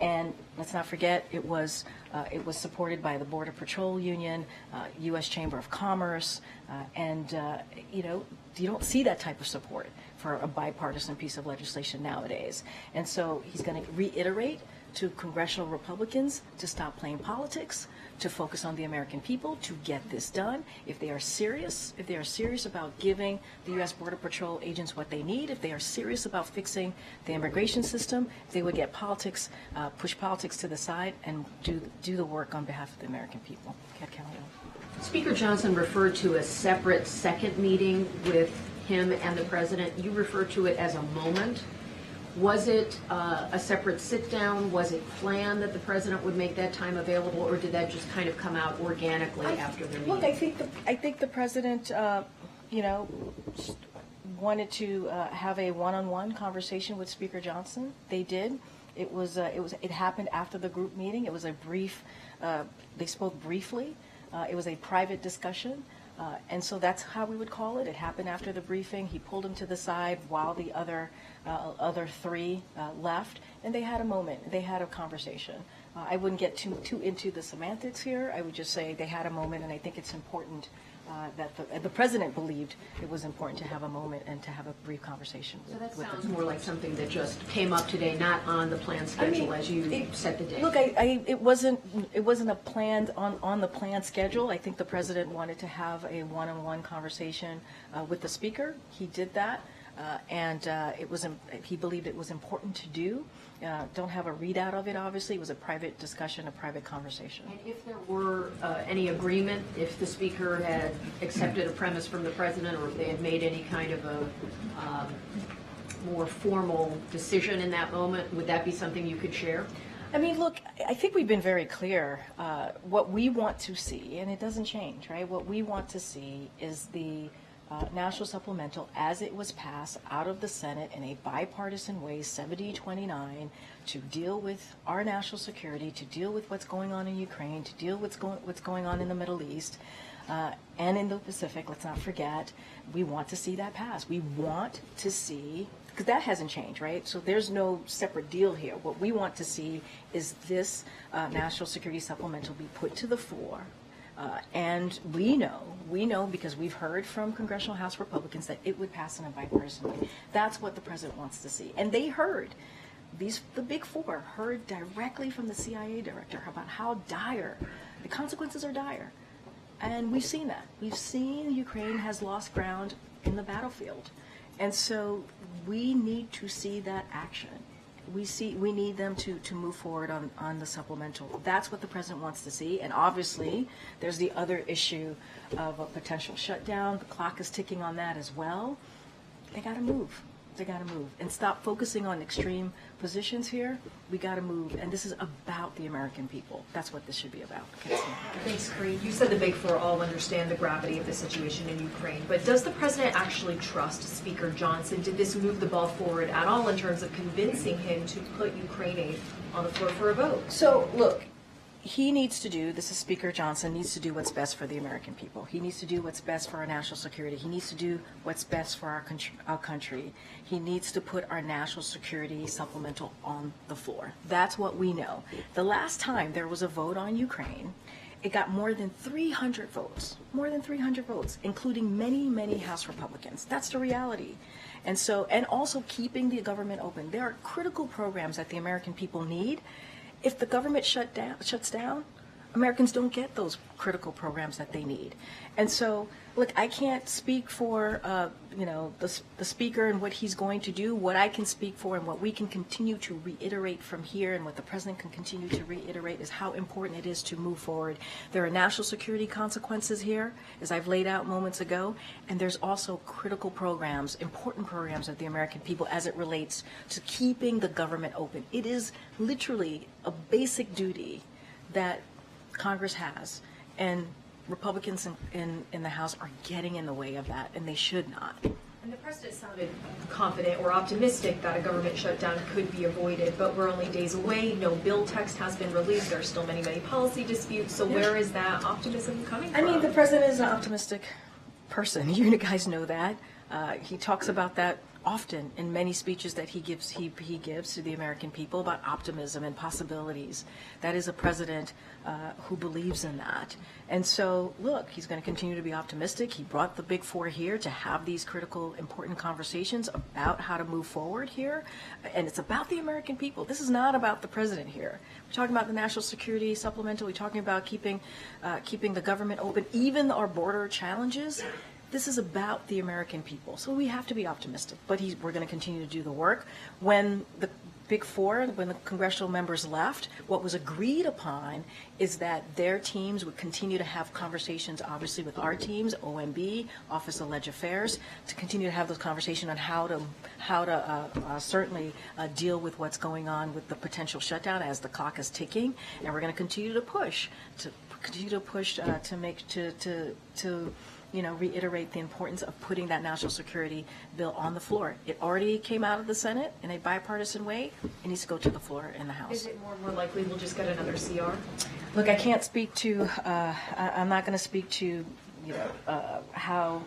And let's not forget, it was supported by the Border Patrol Union, U.S. Chamber of Commerce, and you don't see that type of support for a bipartisan piece of legislation nowadays. And so he's going to reiterate to congressional Republicans to stop playing politics, to focus on the American people, to get this done. If they are serious about giving the U.S. Border Patrol agents what they need, if they are serious about fixing the immigration system, they would get politics, push politics to the side, and do the work on behalf of the American people. Kat Calloway. Speaker Johnson referred to a separate second meeting with him and the president. You referred to it as a moment. Was it a separate sit-down? Was it planned that the president would make that time available, or did that just kind of come out organically after the meeting? Look, I think the president, wanted to have a one-on-one conversation with Speaker Johnson. They did. It happened after the group meeting. It was a brief. They spoke briefly. It was a private discussion. And so that's how we would call it. It happened after the briefing. He pulled him to the side while the other three left, and they had a moment. They had a conversation. I wouldn't get too into the semantics here. I would just say they had a moment, and I think it's important that the president believed it was important to have a moment and to have a brief conversation. So that sounds more like something that just came up today, not on the planned schedule as you set the date. Look, it wasn't a planned on the planned schedule. I think the president wanted to have a one-on-one conversation with the speaker. He did that. And he believed it was important to do. Don't have a readout of it, obviously. It was a private discussion, a private conversation. And if there were any agreement, if the speaker had accepted a premise from the president, or if they had made any kind of a more formal decision in that moment, would that be something you could share? I mean, look, I think we've been very clear. What we want to see, and it doesn't change, right? What we want to see is the national supplemental as it was passed out of the Senate in a bipartisan way, 70-29, to deal with our national security, to deal with what's going on in Ukraine, to deal with what's going on in the Middle East and in the Pacific. Let's not forget, we want to see that pass. We want to see, because that hasn't changed, right? So there's no separate deal here. What we want to see is this national security supplemental be put to the fore. And we know because we've heard from Congressional House Republicans that it would pass in a bipartisan way. That's what the president wants to see. And they heard, the big four heard directly from the CIA director about how dire, the consequences are dire. And we've seen that. We've seen Ukraine has lost ground in the battlefield. And so we need to see that action. We need them to move forward on the supplemental. That's what the president wants to see. And obviously, there's the other issue of a potential shutdown. The clock is ticking on that as well. They got to move. They got to move and stop focusing on extreme positions here. We got to move, and this is about the American people. That's what this should be about. Thanks, Karine. You said the big four all understand the gravity of the situation in Ukraine, but does the president actually trust Speaker Johnson? Did this move the ball forward at all in terms of convincing him to put Ukraine aid on the floor for a vote? So, look, he needs to do, this is Speaker Johnson, needs to do what's best for the American people. He needs to do what's best for our national security. He needs to do what's best for our country. He needs to put our national security supplemental on the floor. That's what we know. The last time there was a vote on Ukraine, it got more than 300 votes, including many, many House Republicans. That's the reality. And so, and also keeping the government open. There are critical programs that the American people need. If the government shuts down, Americans don't get those critical programs that they need. And so, look, I can't speak for, the speaker and what he's going to do. What I can speak for and what we can continue to reiterate from here and what the president can continue to reiterate is how important it is to move forward. There are national security consequences here, as I've laid out moments ago, and there's also critical programs, important programs of the American people as it relates to keeping the government open. It is literally a basic duty that Congress has, and Republicans in the House are getting in the way of that, and they should not. And the president sounded confident or optimistic that a government shutdown could be avoided, but we're only days away. No bill text has been released. There are still many, many policy disputes. So where is that optimism coming from? I mean, the president is an optimistic person. You guys know that. He talks about that often in many speeches that he gives to the American people about optimism and possibilities. That is a president who believes in that. And so, look, he's going to continue to be optimistic. He brought the Big Four here to have these critical, important conversations about how to move forward here. And it's about the American people. This is not about the president here. We're talking about the national security supplemental. We're talking about keeping the government open, even our border challenges. This is about the American people, so we have to be optimistic, but we're going to continue to do the work. When the Big Four, when the congressional members left, what was agreed upon is that their teams would continue to have conversations, obviously, with our teams, OMB, Office of Leg Affairs, to continue to have those conversations on how to certainly deal with what's going on with the potential shutdown as the clock is ticking, and we're going to continue to push to reiterate the importance of putting that national security bill on the floor. It already came out of the Senate in a bipartisan way. It needs to go to the floor in the House. Is it more likely we'll just get another CR? Look, I can't speak to, I'm not going to speak to, how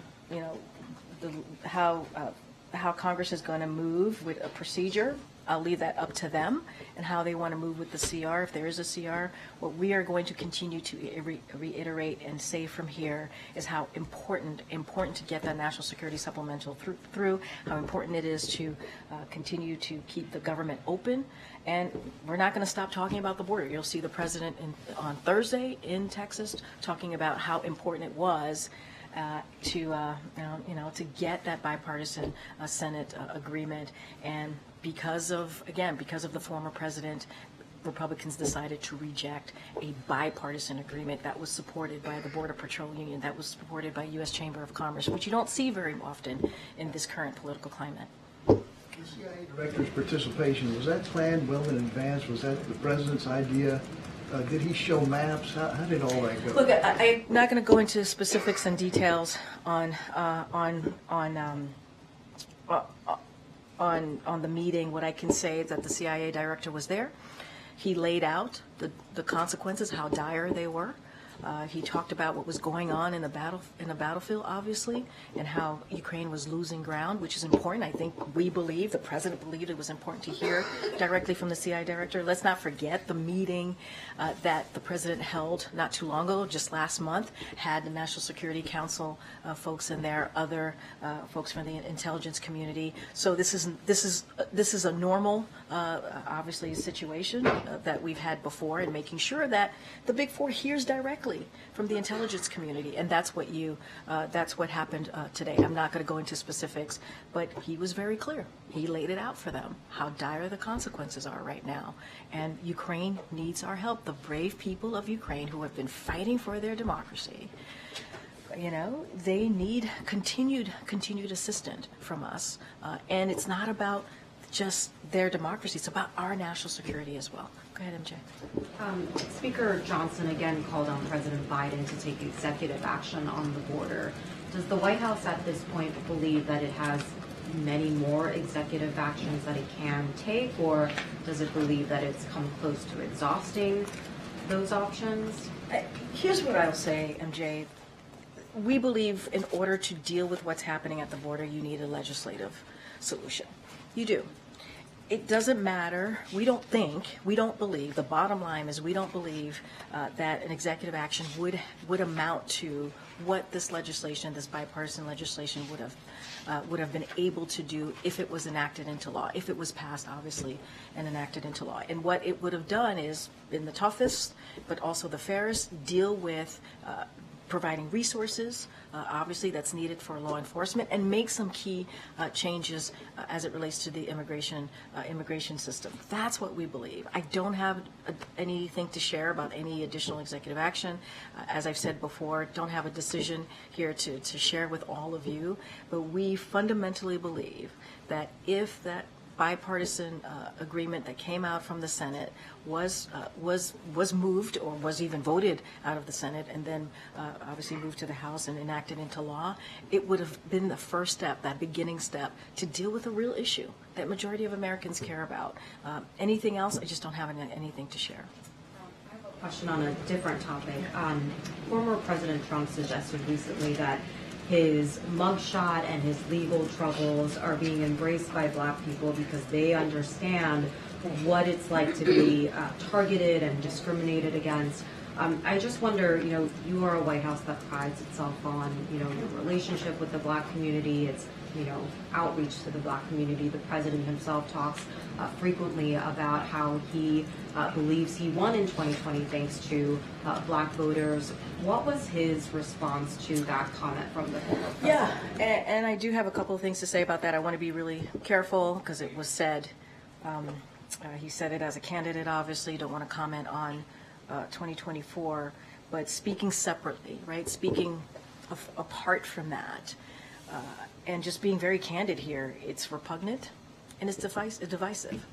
Congress is going to move with a procedure. I'll leave that up to them and how they want to move with the CR, if there is a CR. What we are going to continue to reiterate and say from here is how important to get that national security supplemental through, how important it is to continue to keep the government open. And we're not going to stop talking about the border. You'll see the president on Thursday in Texas talking about how important it was to get that bipartisan Senate agreement. And because of the former president, Republicans decided to reject a bipartisan agreement that was supported by the Border Patrol Union, that was supported by U.S. Chamber of Commerce, which you don't see very often in this current political climate. The CIA director's participation, was that planned well in advance? Was that the president's idea? Did he show maps? How did all that go? Look, I'm not going to go into specifics and details on the meeting. What I can say is that the CIA director was there. He laid out the consequences, how dire they were. He talked about what was going on in the battlefield, obviously, and how Ukraine was losing ground, which is important. I think the president believed it was important to hear directly from the CIA director. Let's not forget the meeting that the president held not too long ago, just last month, had the National Security Council folks in there, other folks from the intelligence community. So this is a normal, obviously, situation that we've had before, in making sure that the Big Four hears directly from the intelligence community, and that's what happened today. I'm not going to go into specifics, but he was very clear. He laid it out for them, how dire the consequences are right now, and Ukraine needs our help. The brave people of Ukraine who have been fighting for their democracy, they need continued assistance from us, and it's not about just their democracy, it's about our national security as well. Go ahead, MJ. Speaker Johnson again called on President Biden to take executive action on the border. Does the White House at this point believe that it has many more executive actions that it can take, or does it believe that it's come close to exhausting those options? Here's what I'll say, MJ. We believe in order to deal with what's happening at the border, you need a legislative solution. You do. It doesn't matter. We don't believe, the bottom line is we don't believe that an executive action would amount to what this legislation, this bipartisan legislation, would have been able to do if it was enacted into law, if it was passed, obviously, and enacted into law. And what it would have done is been the toughest, but also the fairest, deal with providing resources, obviously, that's needed for law enforcement, and make some key changes as it relates to the immigration system. That's what we believe. I don't have anything to share about any additional executive action. As I've said before, don't have a decision here to share with all of you, but we fundamentally believe that if that bipartisan agreement that came out from the Senate was moved, or was even voted out of the Senate, and then obviously moved to the House and enacted into law, it would have been the first step, that beginning step, to deal with a real issue that majority of Americans care about. Anything else, I just don't have anything to share. Question on a different topic. Former President Trump suggested recently that his mugshot and his legal troubles are being embraced by Black people because they understand what it's like to be targeted and discriminated against. I just wonder, you are a White House that prides itself on, your relationship with the Black community, its, outreach to the Black community. The president himself talks frequently about how he believes he won in 2020 thanks to Black voters. What was his response to that comment from the former president? Yeah, and I do have a couple of things to say about that. I want to be really careful because it was said, he said it as a candidate, obviously, don't want to comment on 2024, but speaking separately, right, speaking apart from that, and just being very candid here, it's repugnant and it's divisive.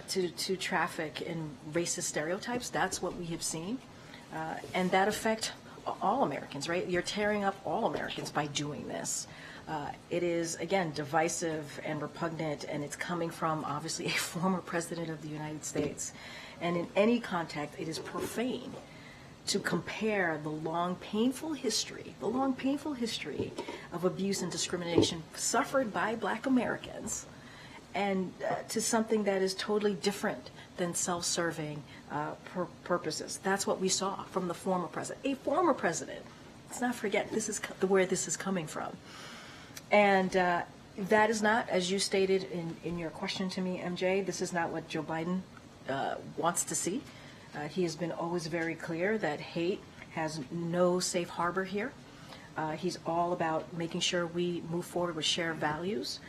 To traffic in racist stereotypes, that's what we have seen, and that affect all Americans, right? You're tearing up all Americans by doing this. It is, again, divisive and repugnant, and it's coming from, obviously, a former president of the United States. And in any context, it is profane to compare the long, painful history of abuse and discrimination suffered by Black Americans, and to something that is totally different than self-serving purposes. That's what we saw from the former president. A former president. Let's not forget, this is where this is coming from. And that is not, as you stated in your question to me, MJ, this is not what Joe Biden wants to see. He has been always very clear that hate has no safe harbor here. He's all about making sure we move forward with shared values,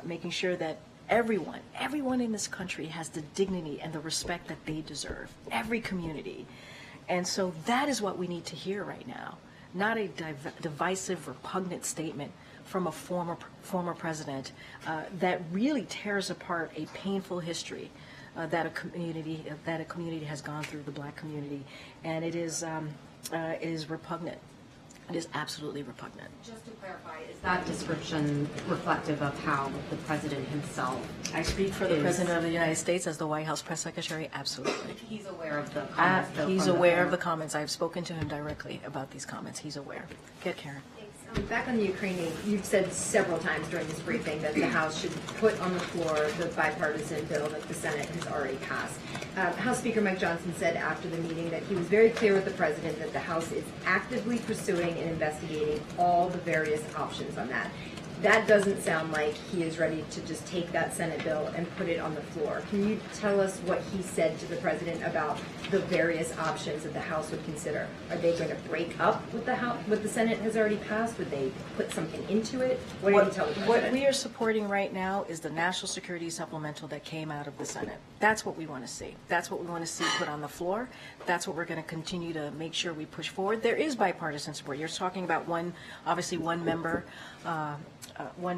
making sure that everyone in this country has the dignity and the respect that they deserve, every community. And so that is what we need to hear right now, not a divisive, repugnant statement from a former president that really tears apart a painful history that a community has gone through, the Black community, and it is repugnant. It is absolutely repugnant. Just to clarify, is that description reflective of how the president himself? I speak for the President of the United States as the White House press secretary. Absolutely. He's aware of the comments. He's aware of the comments. I've spoken to him directly about these comments. He's aware. Get Karen. Back on the Ukraine, you've said several times during this briefing that the House should put on the floor the bipartisan bill that the Senate has already passed. House Speaker Mike Johnson said after the meeting that he was very clear with the president that the House is actively pursuing and investigating all the various options on that. That doesn't sound like he is ready to just take that Senate bill and put it on the floor. Can you tell us what he said to the president about the various options that the House would consider? Are they going to break up what the Senate has already passed? Would they put something into it? What did he tell the president? What we are supporting right now is the national security supplemental that came out of the Senate. That's what we want to see. That's what we want to see put on the floor. That's what we're going to continue to make sure we push forward. There is bipartisan support. You're talking about one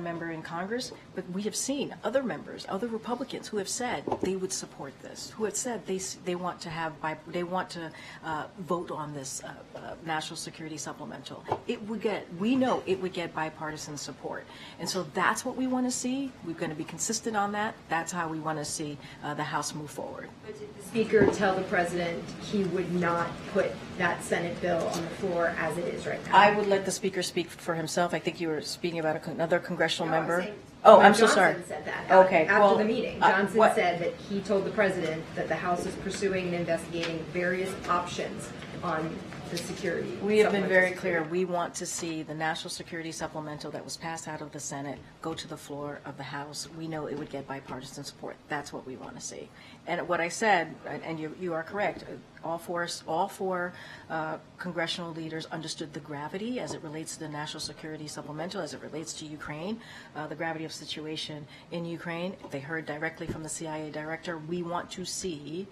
member in Congress, but we have seen other members, other Republicans who have said they would support this, who have said they want to vote on this national security supplemental. We know it would get bipartisan support, and so that's what we want to see. We're going to be consistent on that. That's how we want to see the House move forward. But did the Speaker tell the president he would not put that Senate bill on the floor as it is right now? I would let the Speaker speak for himself. I think you were speaking about another congressional member. I'm so sorry. Johnson said that. Okay. After the meeting, Johnson said that he told the president that the House is pursuing and investigating various options on the security. We have been supplemental very security. clear. We want to see the national security supplemental that was passed out of the Senate go to the floor of the House. We know it would get bipartisan support. That's what we want to see. And what I said, and you are correct, all four congressional leaders understood the gravity as it relates to the national security supplemental, as it relates to Ukraine, the gravity of situation in Ukraine. They heard directly from the CIA director. We want to see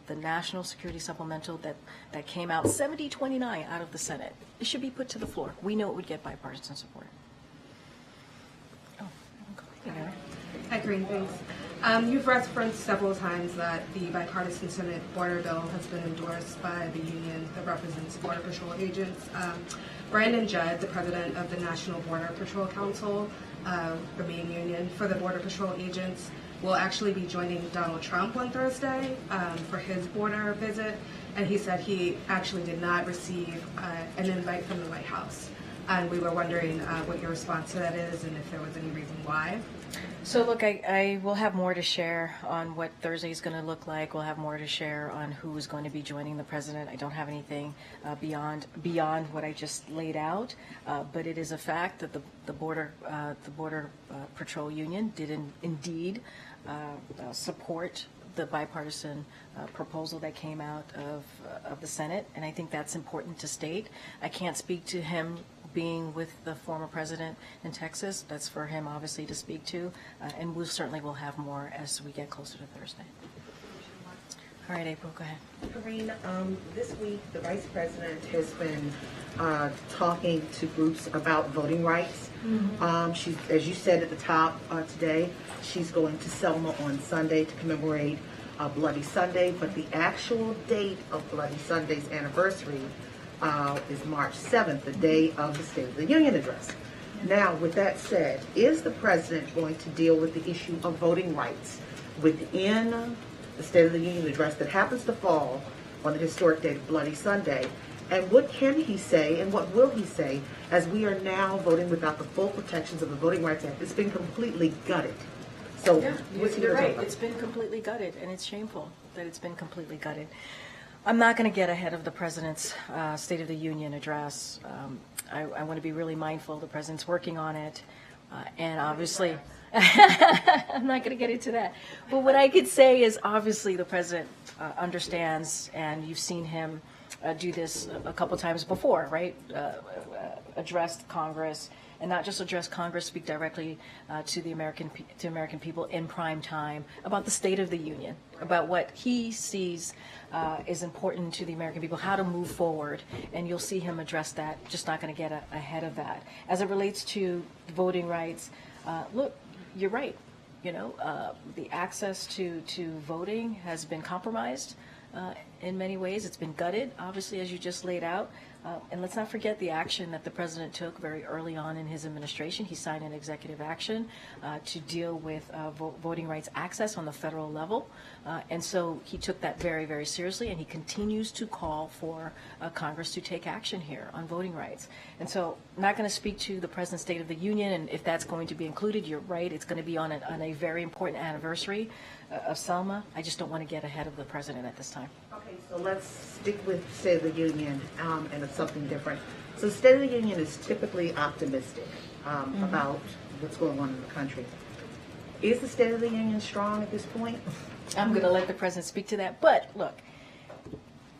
the national security supplemental that came out 70-29 out of the Senate. It should be put to the floor. We know it would get bipartisan support. Hi, Karine, thanks. You've referenced several times that the bipartisan Senate border bill has been endorsed by the union that represents Border Patrol agents. Brandon Judd, the president of the National Border Patrol Council, the main union for the Border Patrol agents, will actually be joining Donald Trump on Thursday for his border visit, and he said he actually did not receive an invite from the White House. And we were wondering what your response to that is and if there was any reason why. So look, I will have more to share on what Thursday is going to look like. We'll have more to share on who is going to be joining the president. I don't have anything beyond what I just laid out, but it is a fact that the border patrol union did indeed support the bipartisan proposal that came out of the Senate, and I think that's important to state. I can't speak to him being with the former president in Texas. That's for him, obviously, to speak to, and we certainly will have more as we get closer to Thursday. All right, April, go ahead. Karine, this week the Vice President has been talking to groups about voting rights. She's, as you said at the top today, she's going to Selma on Sunday to commemorate Bloody Sunday, but the actual date of Bloody Sunday's anniversary is March 7th, the day of the State of the Union address. Now, with that said, is the President going to deal with the issue of voting rights within the State of the Union address that happens to fall on the historic date of Bloody Sunday? And what can he say and what will he say as we are now voting without the full protections of the Voting Rights Act? It's been completely gutted. So Yeah, what's he you're gonna right. do? It's been completely gutted, and it's shameful that it's been completely gutted. I'm not going to get ahead of the president's State of the Union address. I want to be really mindful. The president's working on it, and obviously, I'm not going to get into that. But what I could say is, obviously, the president understands, and you've seen him do this a couple times before, right? Address Congress. And not just address Congress, speak directly to the American people in prime time about the State of the Union, about what he sees is important to the American people, how to move forward, and you'll see him address that. Just not going to get ahead of that. As it relates to voting rights, look, you're right. You know, the access to voting has been compromised in many ways. It's been gutted, obviously, as you just laid out. And let's not forget the action that the president took very early on in his administration. He signed an executive action to deal with voting rights access on the federal level. And so he took that very, very seriously, and he continues to call for Congress to take action here on voting rights. And so I'm not going to speak to the president's State of the Union, and if that's going to be included, you're right, it's going to be on a very important anniversary of Selma. I just don't want to get ahead of the president at this time. Okay, so let's stick with State of the Union and it's something different. So State of the Union is typically optimistic about what's going on in the country. Is the State of the Union strong at this point? I'm going to let the president speak to that. But look,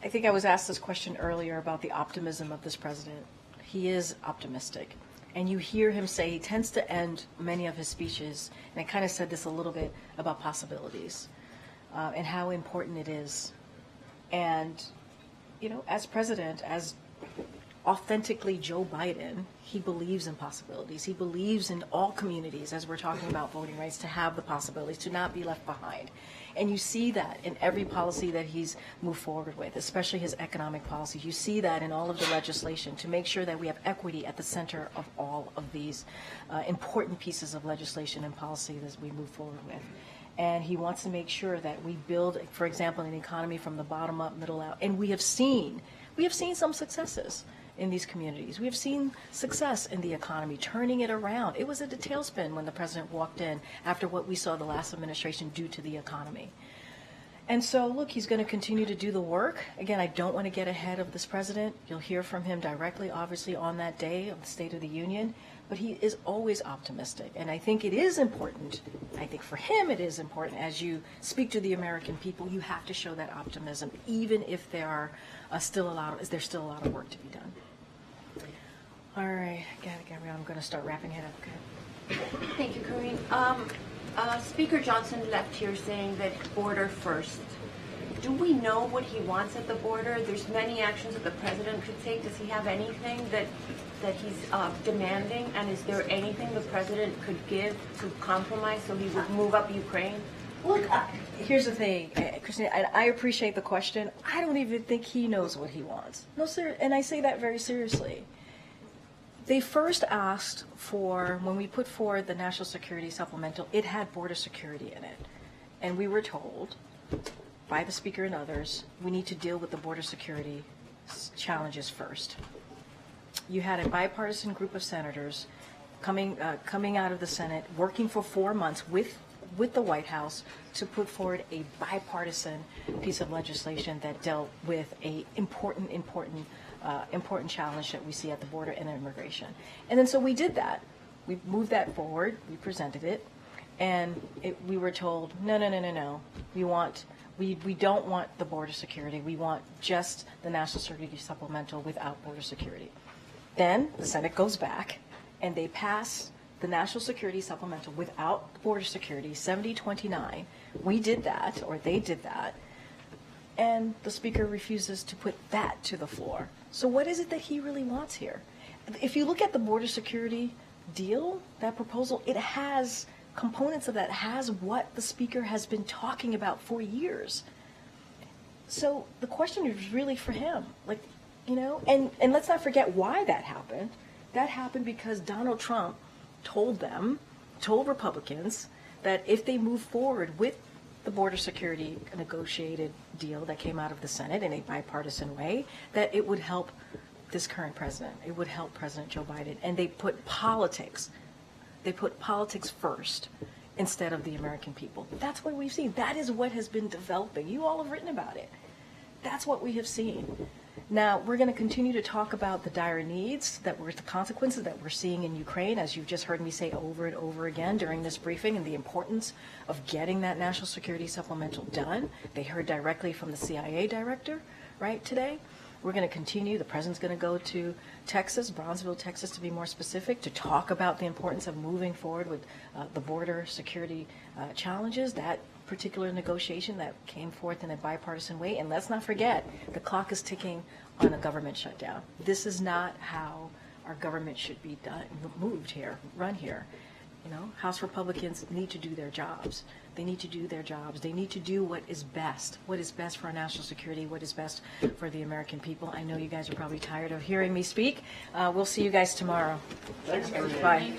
I think I was asked this question earlier about the optimism of this president. He is optimistic. And you hear him say, he tends to end many of his speeches, and I kind of said this a little bit about possibilities and how important it is. And, you know, as president, as authentically Joe Biden, he believes in possibilities. He believes in all communities, as we're talking about voting rights, to have the possibilities, to not be left behind. And you see that in every policy that he's moved forward with, especially his economic policies. You see that in all of the legislation to make sure that we have equity at the center of all of these important pieces of legislation and policy that we move forward with. And he wants to make sure that we build, for example, an economy from the bottom up, middle out. And we have seen some successes in these communities. We have seen success in the economy, turning it around. It was a tailspin when the president walked in after what we saw the last administration do to the economy. And so, look, he's going to continue to do the work. Again, I don't want to get ahead of this president. You'll hear from him directly, obviously, on that day of the State of the Union. But he is always optimistic. And I think it is important, I think for him it is important, as you speak to the American people, you have to show that optimism, even if there are still a lot of work to be done. All right, Gabrielle, I'm going to start wrapping it up. Okay. Thank you, Karine. Speaker Johnson left here saying that border first. Do we know what he wants at the border? There's many actions that the president could take. Does he have anything that he's demanding? And is there anything the president could give to compromise so he would move up Ukraine? Look, here's the thing, Christine, I appreciate the question. I don't even think he knows what he wants. No, sir, and I say that very seriously. They first asked for, when we put forward the National Security Supplemental, it had border security in it. And we were told by the Speaker and others, we need to deal with the border security challenges first. You had a bipartisan group of senators coming out of the Senate, working for 4 months with the White House to put forward a bipartisan piece of legislation that dealt with a important challenge that we see at the border and immigration. And then so we did that. We moved that forward. We presented it, and we were told, no. We don't want the border security. We want just the National Security Supplemental without border security. Then the Senate goes back, and they pass the National Security Supplemental without border security, 70-29. We did that, or they did that, and the Speaker refuses to put that to the floor. So what is it that he really wants here? If you look at the border security deal, that proposal, it has components of that, has what the Speaker has been talking about for years. So the question is really for him, and let's not forget why that happened. That happened because Donald Trump told Republicans that if they move forward with the border security negotiated deal that came out of the Senate in a bipartisan way, that it would help this current president. It would help President Joe Biden. And they put politics first instead of the American people. That's what we've seen. That is what has been developing. You all have written about it. That's what we have seen. Now, we're going to continue to talk about the dire needs, the consequences that we're seeing in Ukraine, as you've just heard me say over and over again during this briefing, and the importance of getting that National Security Supplemental done. They heard directly from the CIA director, right, today. We're going to continue. The president's going to go to Texas, Brownsville, Texas, to be more specific, to talk about the importance of moving forward with the border security challenges, that particular negotiation that came forth in a bipartisan way. And let's not forget, the clock is ticking on a government shutdown. This is not how our government should be run here. House Republicans need to do their jobs. They need to do their jobs. They need to do what is best for our national security, what is best for the American people. I know you guys are probably tired of hearing me speak. We'll see you guys tomorrow. Thanks, Karine. Bye.